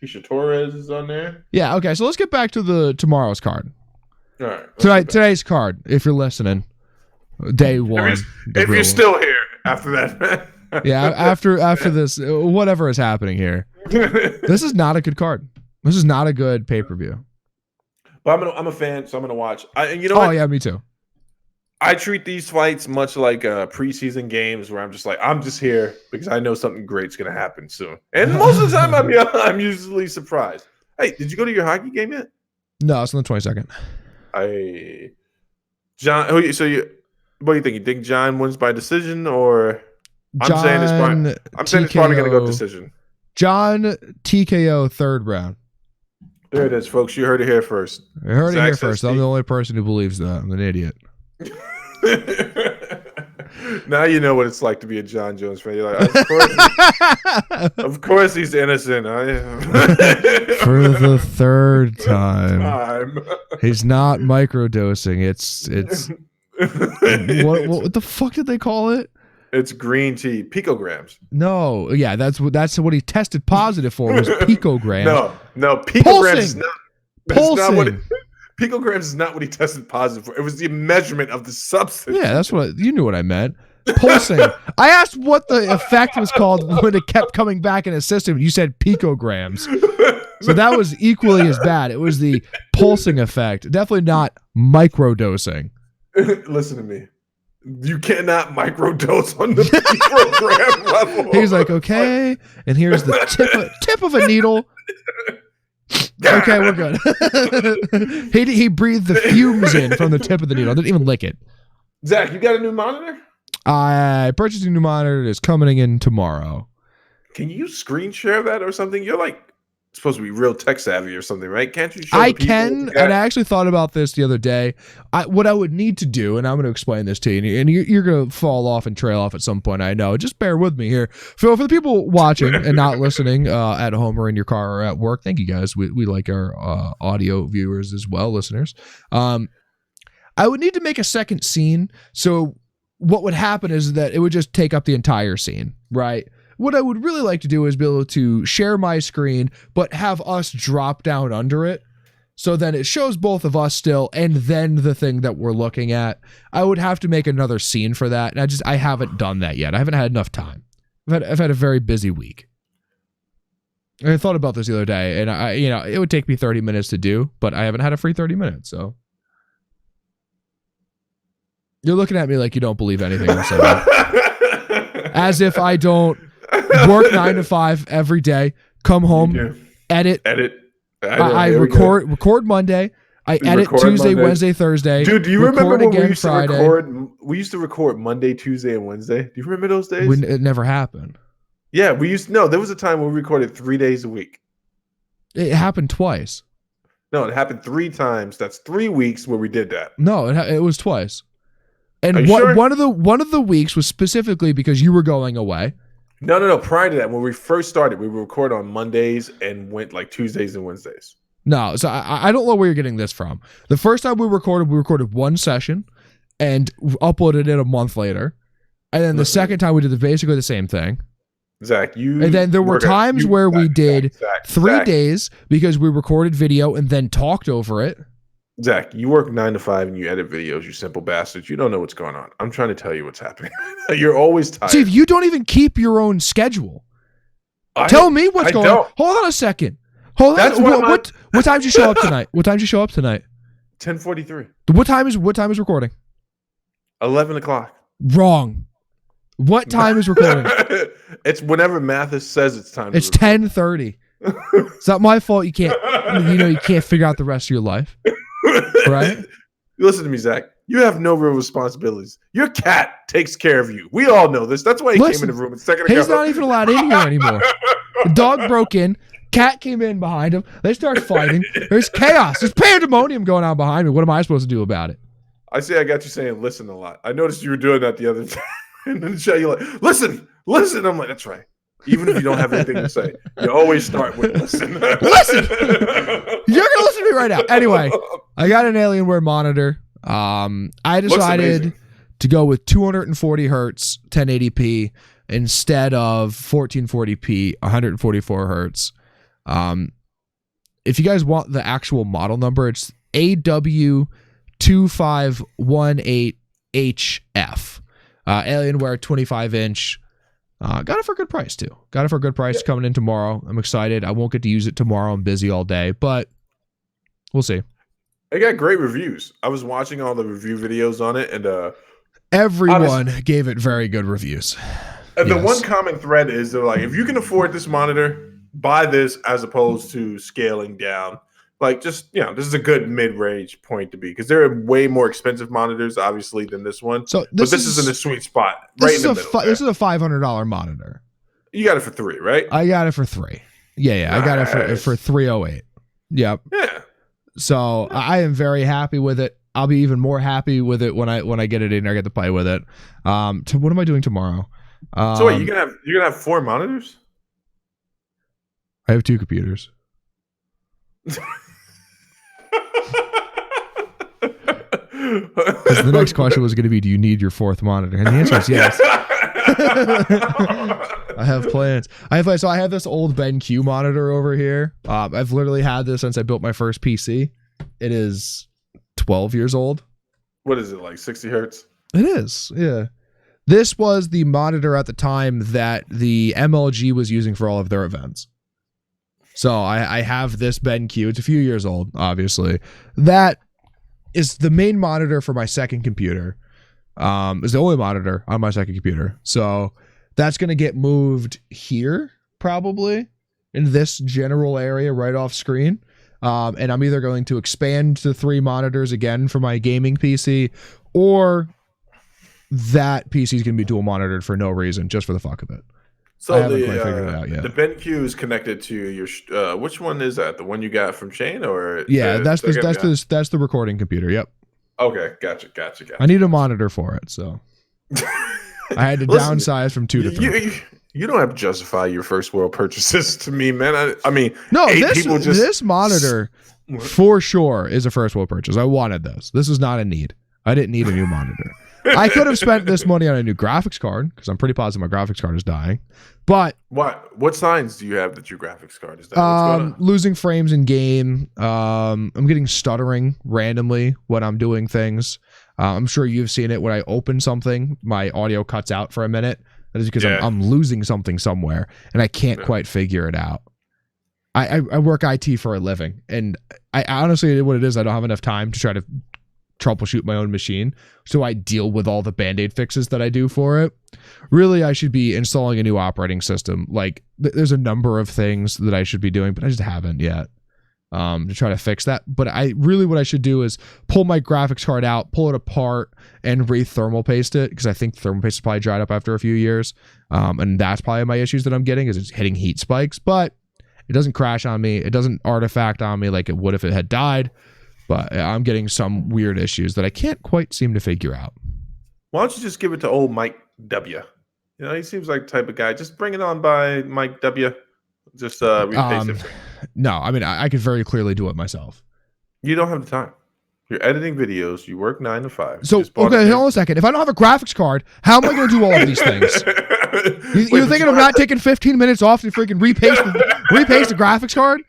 Keisha Torres is on there. Yeah, okay. So let's get back to tomorrow's card. All right. Today's card, if you're listening. Day one. If you're still here after that. Yeah, after this, whatever is happening here. This is not a good card. This is not a good pay-per-view. But I'm a fan, so I'm gonna watch. And you know what? Oh yeah, me too. I treat these fights much like preseason games where I'm just like, I'm just here because I know something great's going to happen soon. And most of the time, I'm usually surprised. Hey, did you go to your hockey game yet? No, it's on the 22nd. John, what do you think? You think John wins by decision or I'm saying it's probably going to go decision. John TKO third round. There it is, folks. You heard it here first. I heard it here first. I'm the only person who believes that. I'm an idiot. Now you know what it's like to be a John Jones fan. You're like, of course he's innocent. For the third time. He's not microdosing. It's what the fuck did they call it? It's green tea, picograms. No, yeah, that's what he tested positive for was picograms. No, picograms is not. Picograms is not what he tested positive for. It was the measurement of the substance. Yeah, that's what you knew what I meant. Pulsing. I asked what the effect was called when it kept coming back in his system. You said picograms. So that was equally as bad. It was the pulsing effect. Definitely not microdosing. Listen to me. You cannot microdose on the program level. He's like, okay, and here's the tip of a needle. Okay, we're good. he breathed the fumes in from the tip of the needle. Didn't even lick it. Zach, you got a new monitor? I purchased a new monitor. It's coming in tomorrow. Can you screen share that or something? You're like supposed to be real tech savvy or something, right? Can't you show I the people can, what you got? and I actually thought about this the other day. What I would need to do, and I'm going to explain this to you, and you're going to fall off and trail off at some point, I know. Just bear with me here. For the people watching and not listening at home or in your car or at work, thank you guys. We like our audio viewers as well, listeners. I would need to make a second scene, so what would happen is that it would just take up the entire scene, right? What I would really like to do is be able to share my screen, but have us drop down under it. So then it shows both of us still, and then the thing that we're looking at. I would have to make another scene for that. And I haven't done that yet. I haven't had enough time. I've had a very busy week. I thought about this the other day, and it would take me 30 minutes to do, but I haven't had a free 30 minutes. So you're looking at me like you don't believe anything I'm saying. As if I don't work 9 to 5 every day, come home, edit. I record Monday. I edit Tuesday, Monday. Wednesday, Thursday. Dude, do you remember when we used to record? We used to record Monday, Tuesday, and Wednesday. Do you remember those days? It never happened. Yeah, we used to. No, there was a time when we recorded 3 days a week. It happened twice. No, it happened 3 times. That's 3 weeks where we did that. No, it was twice. And one of the weeks was specifically because you were going away. No. Prior to that, when we first started, we would record on Mondays and went like Tuesdays and Wednesdays. No, so I don't know where you're getting this from. The first time we recorded one session and uploaded it a month later. And then the second time we did basically the same thing. Zach, and then there were times where we did 3 days because we recorded video and then talked over it. Zach, you work 9 to 5 and you edit videos, you simple bastards. You don't know what's going on. I'm trying to tell you what's happening. You're always tired. See, if you don't even keep your own schedule. Tell me what's going on. Hold on a second. Hold on. What time did you show up tonight? 10:43. What time is recording? 11 o'clock. Wrong. What time is recording? It's whenever Mathis says it's time. It's 10:30. It's not my fault. You can't figure out the rest of your life. Right? Listen to me, Zach. You have no real responsibilities. Your cat takes care of you. We all know this. That's why he came in the room a second ago. He's not even allowed in here anymore. The dog broke in. Cat came in behind him. They start fighting. There's chaos. There's pandemonium going on behind me. What am I supposed to do about it? I got you saying listen a lot. I noticed you were doing that the other time. And then the show, you're like, listen. I'm like, that's right. Even if you don't have anything to say, you always start with listen. Listen. You're gonna listen to me right now. Anyway, I got an Alienware monitor. I decided to go with 240 hertz 1080p instead of 1440p 144 hertz. If you guys want the actual model number, it's AW2518HF. Alienware 25-inch. Got it for a good price too. Coming in tomorrow. I'm excited. I won't get to use it tomorrow. I'm busy all day, but we'll see. It got great reviews. I was watching all the review videos on it, and everyone gave it very good reviews. And the one common thread is they're like, if you can afford this monitor, buy this as opposed to scaling down. Like, just, this is a good mid-range point to be, because there are way more expensive monitors, obviously, than this one. But this is in a sweet spot, right in the middle. This is a $500 monitor. You got it for $300, right? I got it for $300. Yeah. Nice. I got it for $308. Yep. Yeah. So I am very happy with it. I'll be even more happy with it when I get it in. I get to play with it. What am I doing tomorrow? So wait, you're gonna have 4 monitors? I have 2 computers. The next question was going to be, do you need your 4th monitor? And the answer is yes. I have plans. So I have this old BenQ monitor over here. I've literally had this since I built my first PC. It is 12 years old. What is it, like 60 hertz? It is, yeah. This was the monitor at the time that the MLG was using for all of their events. So I have this BenQ. It's a few years old, obviously. That is the main monitor for my second computer. is the only monitor on my second computer. So that's going to get moved here, probably in this general area right off screen. And I'm either going to expand to 3 monitors again for my gaming PC, or that PC is going to be dual monitored for no reason, just for the fuck of it. So I haven't quite figured it out yet. The BenQ is connected to your. Which one is that? The one you got from Shane, or yeah, that's the recording computer. Yep. Okay, gotcha. I need a monitor for it, so I had to downsize from 2 to 3. You don't have to justify your first world purchases to me, man. I mean, no, this monitor for sure is a first world purchase. I wanted this. This is not a need. I didn't need a new monitor. I could have spent this money on a new graphics card, because I'm pretty positive my graphics card is dying. But what signs do you have that your graphics card is dying? Losing frames in game. I'm getting stuttering randomly when I'm doing things. I'm sure you've seen it when I open something, my audio cuts out for a minute. That is because I'm losing something somewhere and I can't quite figure it out. I work IT for a living, and I honestly, what it is, I don't have enough time to try to troubleshoot my own machine, so I deal with all the band-aid fixes that I do for it. Really, I should be installing a new operating system. Like, there's a number of things that I should be doing, but I just haven't yet to try to fix that. But what I should do is pull my graphics card out, pull it apart, and re-thermal paste it, because I think thermal paste is probably dried up after a few years, and that's probably my issues that I'm getting, is it's hitting heat spikes. But it doesn't crash on me, it doesn't artifact on me like it would if it had died. But I'm getting some weird issues that I can't quite seem to figure out. Why don't you just give it to old Mike W? You know, he seems like the type of guy. Just bring it on by Mike W. Just repaste it. No, I mean, I could very clearly do it myself. You don't have the time. You're editing videos. You work 9 to 5. So, okay, hold on a second. If I don't have a graphics card, how am I going to do all of these things? You're thinking of not taking 15 minutes off to freaking repaste the graphics card?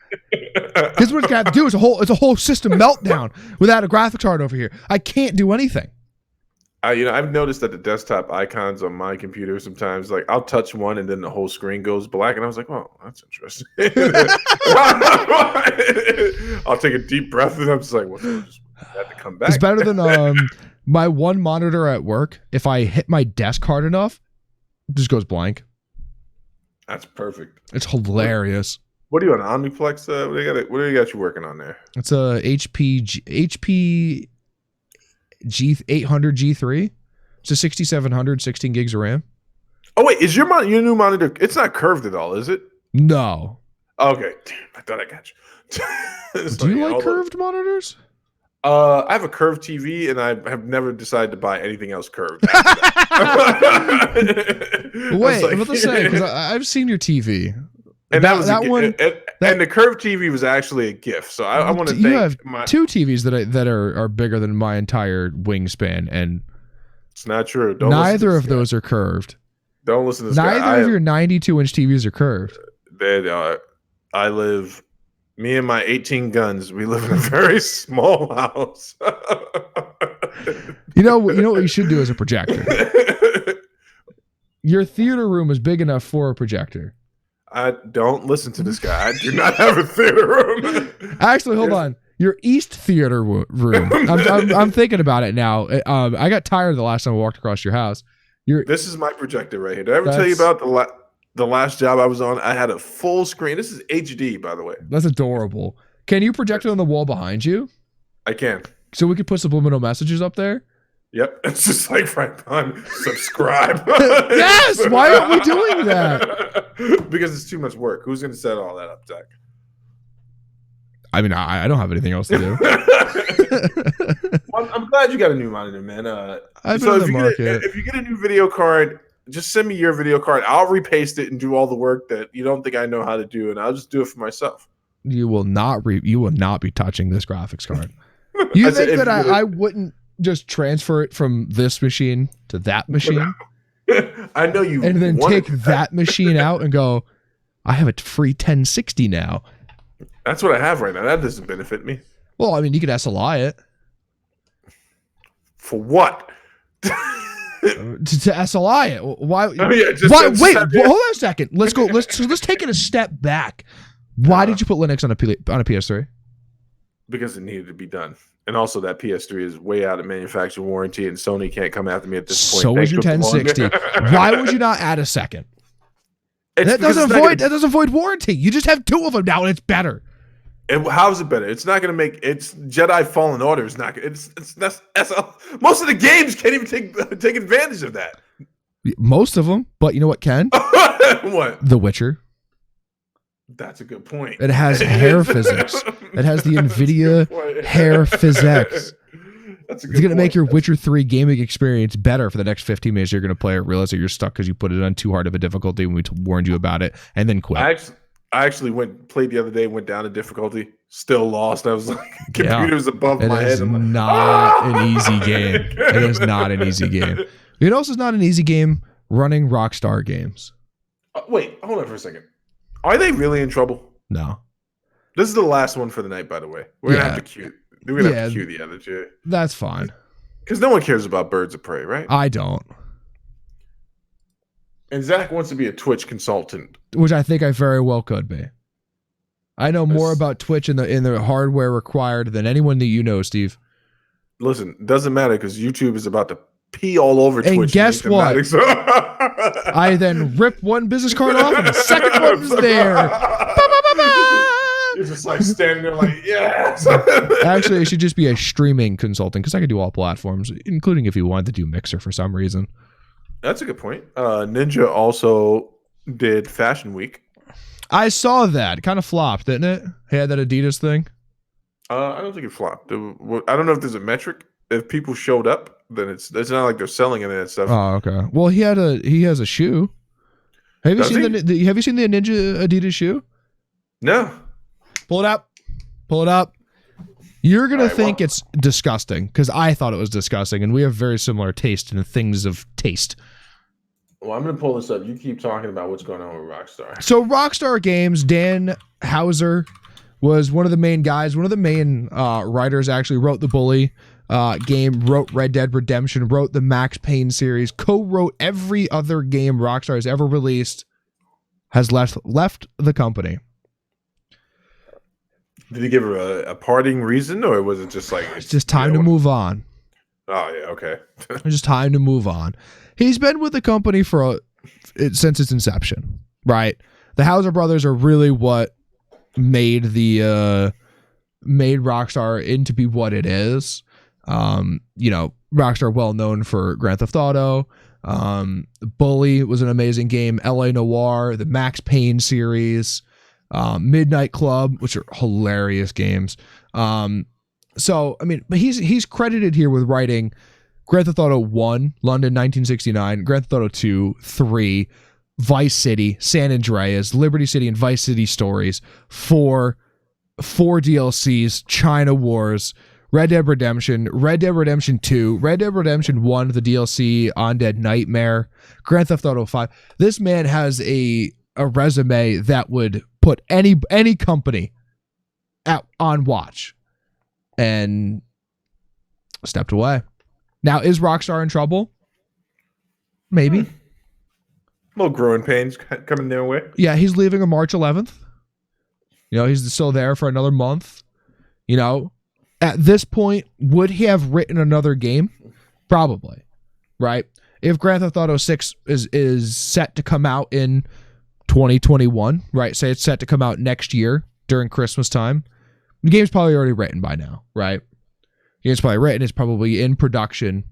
Because what it's got to do is it's a whole system meltdown without a graphics card over here. I can't do anything. I've noticed that the desktop icons on my computer sometimes, like, I'll touch one and then the whole screen goes black, and I was like, "Oh, that's interesting." I'll take a deep breath, and I'm just like, "Well, I just had to come back." It's better than my one monitor at work. If I hit my desk hard enough, it just goes blank. That's perfect. It's hilarious. What are you on Omniplex? What do you got you working on there? It's a HP G800 G3. It's a 6700, 16 gigs of RAM. Oh wait, is your new monitor? It's not curved at all, is it? No. Okay, damn, I thought I got you. Do you like curved monitors? I have a curved TV, and I have never decided to buy anything else curved. Wait, I'm about to say, because I've seen your TV. And and the curved TV was actually a gift. So I want to thank. You have 2 TVs that are bigger than my entire wingspan, and it's not true. Neither of those are curved. Don't listen to this guy. Neither of your 92-inch TVs are curved. Me and my 18 guns, we live in a very small house. You know what you should do as a projector? Your theater room is big enough for a projector. I don't listen to this guy. I do not have a theater room. Actually, hold on. Your East theater room. I'm thinking about it now. I got tired the last time I walked across your house. This is my projector right here. Did I ever tell you about the last job I was on? I had a full screen. This is HD, by the way. That's adorable. Can you project it on the wall behind you? I can. So we could put subliminal messages up there? Yep. It's just like Frank Pun. Subscribe. Yes! Why aren't we doing that? Because it's too much work. Who's going to set all that up, Zach? I mean, I don't have anything else to do. Well, I'm glad you got a new monitor, man. So if you get a new video card, just send me your video card. I'll repaste it and do all the work that you don't think I know how to do, and I'll just do it for myself. You will not be touching this graphics card. You think that I wouldn't just transfer it from this machine to that machine? I know you. And then take that machine out and go, I have a free 1060 now. That's what I have right now. That doesn't benefit me. Well, I mean, you could SLI it. For what? to SLI it. Why? Oh, yeah, wait, hold on a second. Let's go. Let's take it a step back. Why did you put Linux on a PS3? Because it needed to be done. And also that PS3 is way out of manufacturer warranty, and Sony can't come after me at this point. So is your 1060. Why would you not add a second? That doesn't void warranty. You just have 2 of them now, and it's better. How is it better? It's not going to make it's Jedi Fallen Order. It's not. That's most of the games can't even take advantage of that. Most of them, but you know what can? What? The Witcher. That's a good point. It has hair physics. It has the NVIDIA hair physics. That's a good It's going to make your point. Witcher 3 gaming experience better for the next 15 minutes. You're going to play it, realize that you're stuck because you put it on too hard of a difficulty when we warned you about it, and then quit. I actually played the other day, went down to difficulty, still lost. I was like, computer's above my head. It is not an easy game. It is not an easy game. You know, it's not an easy game running Rockstar games. Wait, hold on for a second. Are they really in trouble? No. This is the last one for the night, by the way. We're gonna have to cue. We're gonna have to cue the other two. That's fine. Because no one cares about Birds of Prey, right? I don't. And Zach wants to be a Twitch consultant, which I think I very well could be. I know more about Twitch and the hardware required than anyone that you know, Steve. Listen, doesn't matter because YouTube is about to pee all over Twitch. And guess what? I then rip one business card off and the second one's there. You're just like standing there like, yes. Actually, it should just be a streaming consultant because I could do all platforms, including if you wanted to do Mixer for some reason. That's a good point. Ninja also did Fashion Week. I saw that. It kind of flopped, didn't it? He had that Adidas thing. I don't think it flopped. I don't know if there's a metric. If people showed up, then it's not like they're selling any of that stuff. Oh, okay. Well, he has a shoe. Have you seen Have you seen the Ninja Adidas shoe? No. Pull it up. Pull it up. You're gonna think it's disgusting because I thought it was disgusting, and we have very similar taste in things of taste. Well, I'm going to pull this up. You keep talking about what's going on with Rockstar. So Rockstar Games, Dan Houser was one of the main guys, one of the main writers, actually wrote the Bully game, wrote Red Dead Redemption, wrote the Max Payne series, co-wrote every other game Rockstar has ever released, has left the company. Did he give her a parting reason, or was it just like... It's just time to move on. Oh, yeah, okay. It's just time to move on. He's been with the company since its inception, right? The Houser brothers are really what made Rockstar into be what it is. Rockstar well known for Grand Theft Auto. Bully was an amazing game. LA Noire, the Max Payne series, Midnight Club, which are hilarious games. So, I mean, but he's credited here with writing Grand Theft Auto 1, London 1969, Grand Theft Auto 2, 3, Vice City, San Andreas, Liberty City, and Vice City Stories, 4 DLCs, China Wars, Red Dead Redemption 2, Red Dead Redemption 1, the DLC, Undead Nightmare, Grand Theft Auto 5. This man has a resume that would put any company on watch, and stepped away. Now, is Rockstar in trouble? Maybe. A little growing pains coming their way. Yeah, he's leaving on March 11th. He's still there for another month. At this point, would he have written another game? Probably. Right? If Grand Theft Auto 6 is set to come out in 2021, right? Say it's set to come out next year during Christmas time. The game's probably already written by now, right? It's probably written. It's probably in production.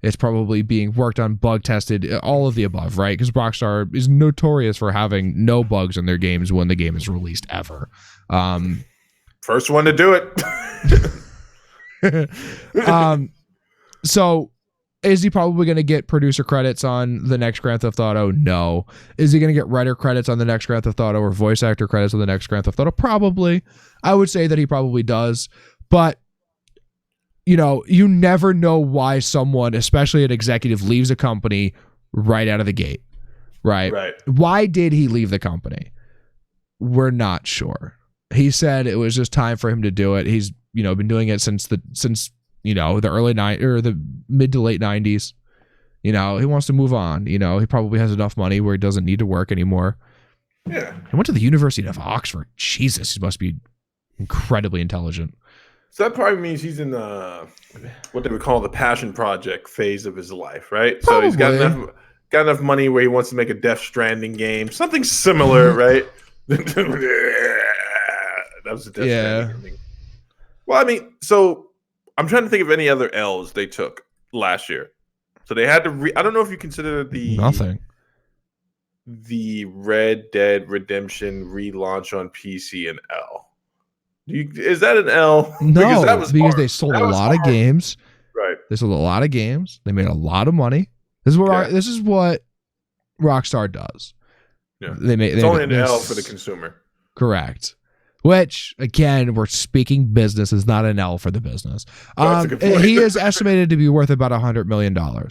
It's probably being worked on, bug tested, all of the above, right? Because Rockstar is notorious for having no bugs in their games when the game is released ever. First one to do it. So is he probably going to get producer credits on the next Grand Theft Auto? No. Is he going to get writer credits on the next Grand Theft Auto or voice actor credits on the next Grand Theft Auto? Probably. I would say that he probably does. But you never know why someone, especially an executive, leaves a company right out of the gate, right? Right. Why did he leave the company? We're not sure. He said it was just time for him to do it. He's, been doing it since the early or the mid to late 90s. He wants to move on. He probably has enough money where he doesn't need to work anymore. Yeah. He went to the University of Oxford. Jesus, he must be incredibly intelligent. So that probably means he's in what they would call the passion project phase of his life, right? So he's got Probably. enough money where he wants to make a Death Stranding game, something similar, right? That was a Death Stranding thing. Well, I mean, so I'm trying to think of any other L's they took last year. So they had to. I don't know if you consider Nothing. the Red Dead Redemption relaunch on PC an L. Is that an L? No, because because they sold a lot of games. Right. They sold a lot of games. They made a lot of money. This is what Rockstar does. Yeah. It's only an L for the consumer. Correct. Which, again, we're speaking business, is not an L for the business. That's a good point. He is estimated to be worth about $100 million. Oh,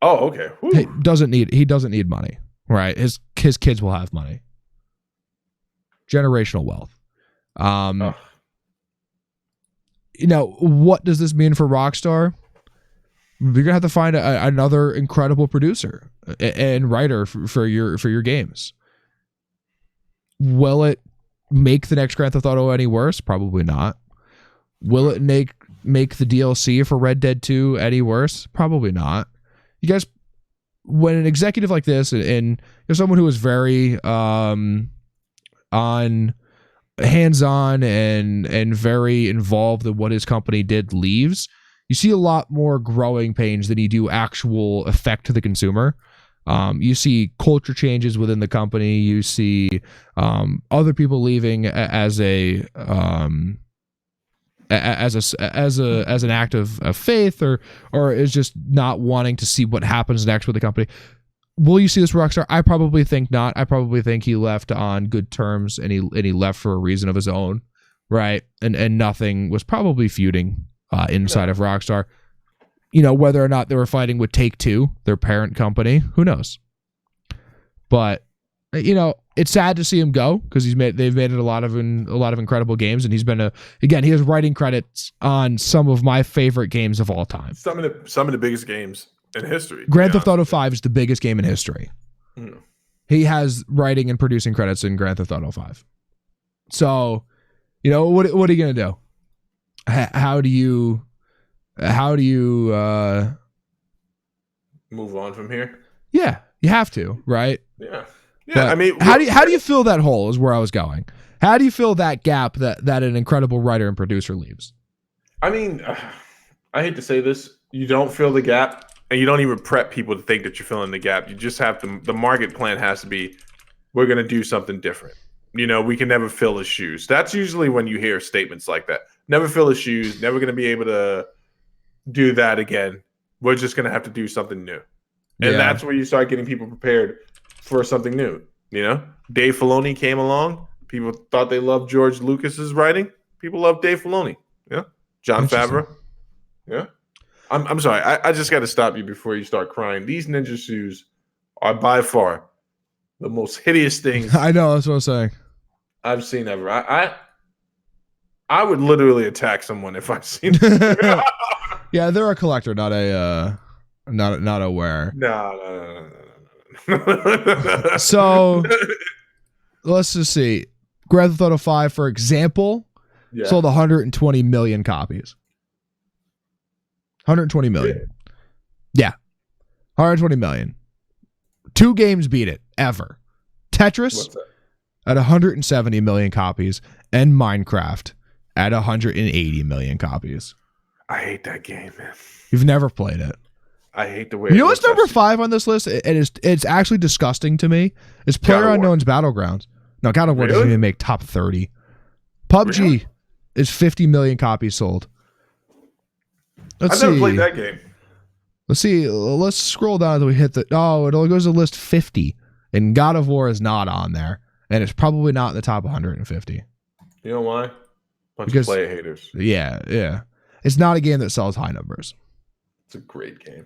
okay. Whew. He doesn't need money, right? His kids will have money. Generational wealth. You know, what does this mean for Rockstar? You're gonna have to find another incredible producer and writer for your games. Will it make the next Grand Theft Auto any worse? Probably not. Will it make the DLC for Red Dead 2 any worse? Probably not. You guys, when an executive like this and you're someone who is very hands-on and very involved in what his company did leaves, you see a lot more growing pains than you do actual effect to the consumer. You see culture changes within the company. You see other people leaving as an act of faith, or is just not wanting to see what happens next with the company. Will you see this Rockstar? I probably think not. I probably think he left on good terms, and he left for a reason of his own, right? And nothing was probably feuding inside of Rockstar. You know, whether or not they were fighting with Take-Two, their parent company, who knows? But you know, it's sad to see him go because they've made it a lot of incredible games, and he's been he has writing credits on some of my favorite games of all time. Some of the biggest games in history. Grand Theft Auto 5 is the biggest game in history. Mm. He has writing and producing credits in Grand Theft Auto 5. So, you know, what are you gonna do? How do you move on from here? Yeah, you have to, right? Yeah. But I mean, how do you fill that hole is where I was going. How do you fill that gap that an incredible writer and producer leaves? I mean, I hate to say this, you don't fill the gap, and you don't even prep people to think that you're filling the gap. You just have to. The market plan has to be, we're going to do something different. You know, we can never fill his shoes. That's usually when you hear statements like that. Never fill his shoes. Never going to be able to do that again. We're just going to have to do something new. And that's where you start getting people prepared for something new. You know, Dave Filoni came along. People thought they loved George Lucas's writing. People love Dave Filoni. Yeah. Jon Favreau. Yeah. I'm sorry. I just got to stop you before you start crying. These ninja shoes are by far the most hideous things. I know. That's what I'm saying. I've seen ever. I would literally attack someone if I've seen them. Yeah, they're a collector, not a wearer. No. So let's just see. Grand Theft Auto 5, for example, sold 120 million copies. 120 million. Yeah. 120 million. 2 games beat it ever. Tetris at 170 million copies and Minecraft at 180 million copies. I hate that game, man. You've never played it. I hate the way. You know what's number 5 on this list? It's actually disgusting to me. It's PlayerUnknown's Battlegrounds. No, God of War doesn't even make top 30. PUBG is 50 million copies sold. I've never played that game. Let's see. Let's scroll down until we hit the. Oh, it only goes to list 50, and God of War is not on there, and it's probably not in the top 150. You know why? Bunch of player haters. Yeah. It's not a game that sells high numbers. It's a great game.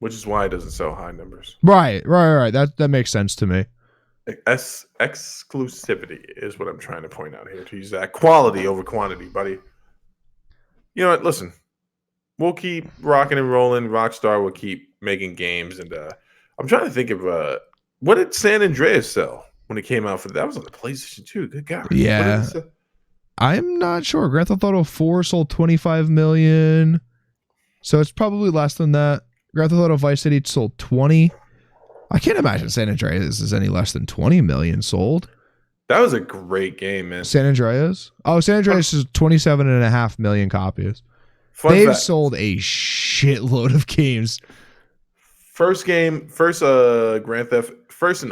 Which is why it doesn't sell high numbers. Right. That makes sense to me. Exclusivity is what I'm trying to point out here. To use that quality over quantity, buddy. You know what? Listen, we'll keep rocking and rolling. Rockstar will keep making games, and I'm trying to think of what did San Andreas sell when it came out for that? Was on the PlayStation 2. Good God. Yeah. I'm not sure. Grand Theft Auto 4 sold 25 million. So it's probably less than that. Grand Theft Auto Vice City sold 20. I can't imagine San Andreas is any less than 20 million sold. That was a great game, man. San Andreas? Oh, San Andreas is 27.5 million copies. Fun They've fact. sold a shitload of games. First and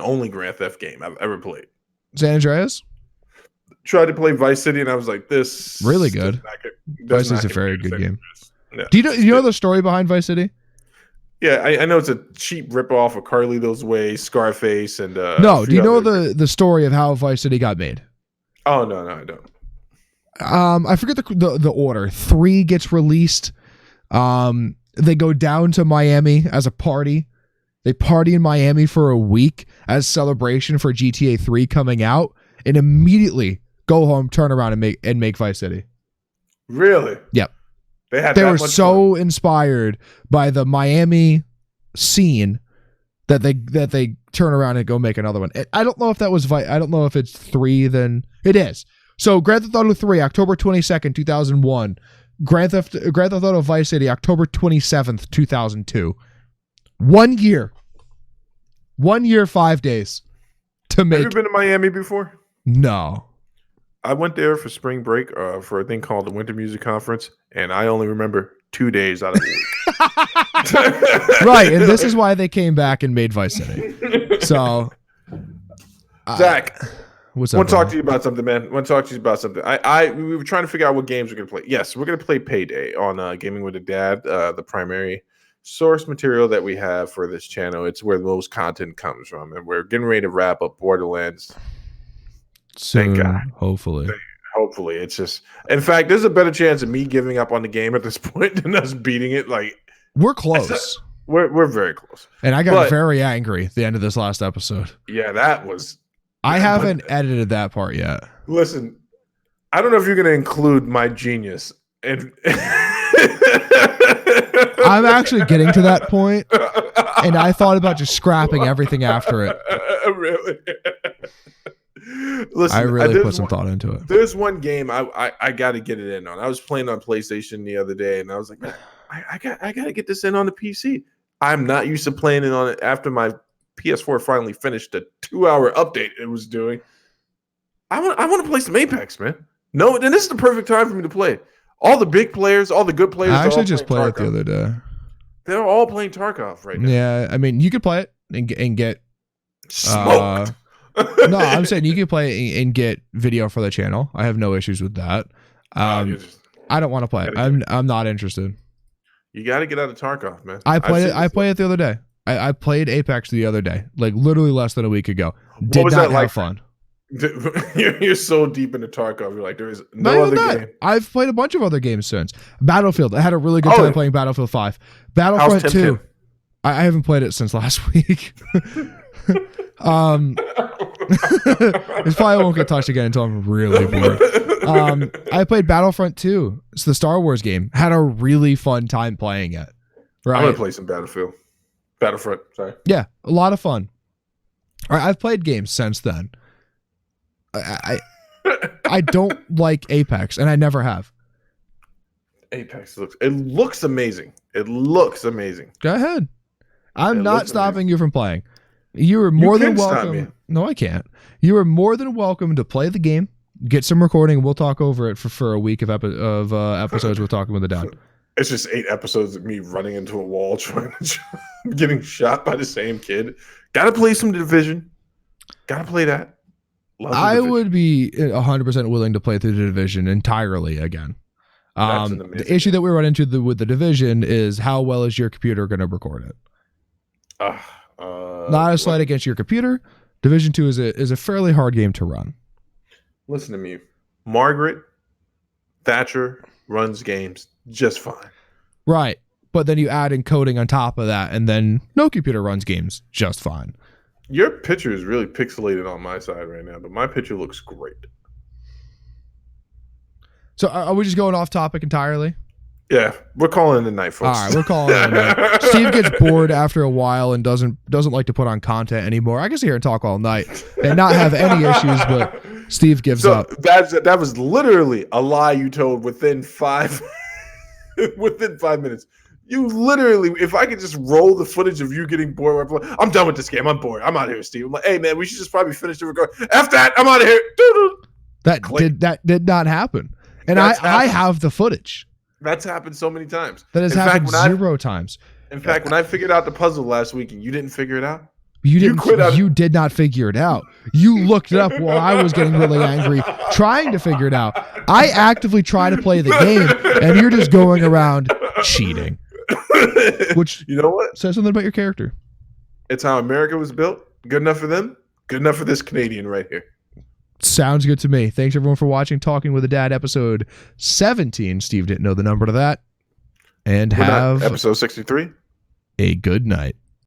only Grand Theft game I've ever played. San Andreas? Tried to play Vice City, and I was like, "This really good." Vice City's a very good game. Yeah. Do you know the story behind Vice City? Yeah, I know it's a cheap ripoff of Carlito's Way, Scarface, and no. Do you know the story of how Vice City got made? Oh no, I don't. I forget the order. 3 gets released. They go down to Miami as a party. They party in Miami for a week as celebration for GTA 3 coming out, and immediately go home, turn around, and make Vice City. Really? Yep. They were so inspired by the Miami scene that they turn around and go make another one. I don't know if that was I don't know if it's 3 then. It is. So Grand Theft Auto 3, October 22nd, 2001. Grand Theft Auto Vice City, October 27th, 2002. 1 year. 1 year, 5 days to make. Have you been to Miami before? No. I went there for spring break for a thing called the Winter Music Conference, and I only remember 2 days out of the week. Right, and this is why they came back and made Vice City. So, Zach, what's up? I want to talk to you about something, man. We were trying to figure out what games we're gonna play. Yes, we're gonna play Payday on Gaming with a Dad, the primary source material that we have for this channel. It's where the most content comes from, and we're getting ready to wrap up Borderlands. Soon, thank God. Hopefully, it's just. In fact, there's a better chance of me giving up on the game at this point than us beating it. Like we're close. We're very close. And I got very angry at the end of this last episode. Yeah, that was. I haven't edited that part yet. Listen, I don't know if you're going to include my genius. And I'm actually getting to that point, and I thought about just scrapping everything after it. Really? Listen, I really put some thought into it. There's one game I got to get it in on. I was playing on PlayStation the other day, and I was like, man, I got to get this in on the PC. I'm not used to playing it on it after my PS4 finally finished the 2-hour update it was doing. I want to play some Apex, man. No, then this is the perfect time for me to play. All the big players, all the good players. I actually just played it the other day. They're all playing Tarkov right now. Yeah, I mean, you could play it and get smoked. No, I'm saying you can play it and get video for the channel. I have no issues with that. I don't want to play it. I'm not interested. You got to get out of Tarkov, man. I played it the other day. I played Apex the other day, like literally less than a week ago. Did not have fun. You're so deep into Tarkov. You're like, there is no other game. I've played a bunch of other games since. Battlefield. I had a really good time playing Battlefield 5. Battlefront 2. I haven't played it since last week. It probably won't get touched again until I'm really bored. I played Battlefront 2. It's the Star Wars game. Had a really fun time playing it. Right. I'm gonna play some Battlefront. Sorry. Yeah, a lot of fun. All right, I've played games since then. I don't like Apex, and I never have. Apex looks amazing. It looks amazing. Go ahead. I'm not stopping you from playing. You are more than welcome. No, I can't. You are more than welcome to play the game, get some recording. We'll talk over it for a week of episodes. We're talking with the dad. It's just 8 episodes of me running into a wall, getting shot by the same kid. Gotta play some Division. Gotta play that. I would be 100% willing to play through the Division entirely again. The issue that we run into with the Division is how well is your computer going to record it? Not a slight against your computer. Division 2 is a fairly hard game to run. Listen to me. Margaret Thatcher runs games just fine. Right. But then you add encoding on top of that, and then no computer runs games just fine. Your picture is really pixelated on my side right now, but my picture looks great. So are we just going off topic entirely? Yeah, we're calling it a night, folks. All right, we're calling it a night. Steve gets bored after a while and doesn't like to put on content anymore. I can sit here and talk all night and not have any issues, but Steve gives up. That was literally a lie you told within 5 minutes. You literally, if I could just roll the footage of you getting bored, I'm done with this game. I'm bored. I'm out of here, Steve. I'm like, hey man, we should just probably finish the record. F that, I'm out of here. That did not happen, and I have the footage. That's happened so many times. That has happened 0 times. In fact, when I figured out the puzzle last week and you didn't figure it out, you did not figure it out. You looked it up while I was getting really angry trying to figure it out. I actively try to play the game, and you're just going around cheating. Which, you know what? Says something about your character. It's how America was built. Good enough for them. Good enough for this Canadian right here. Sounds good to me. Thanks everyone for watching Talking with a Dad episode 17. Steve didn't know the number to that. And have episode 63. A good night.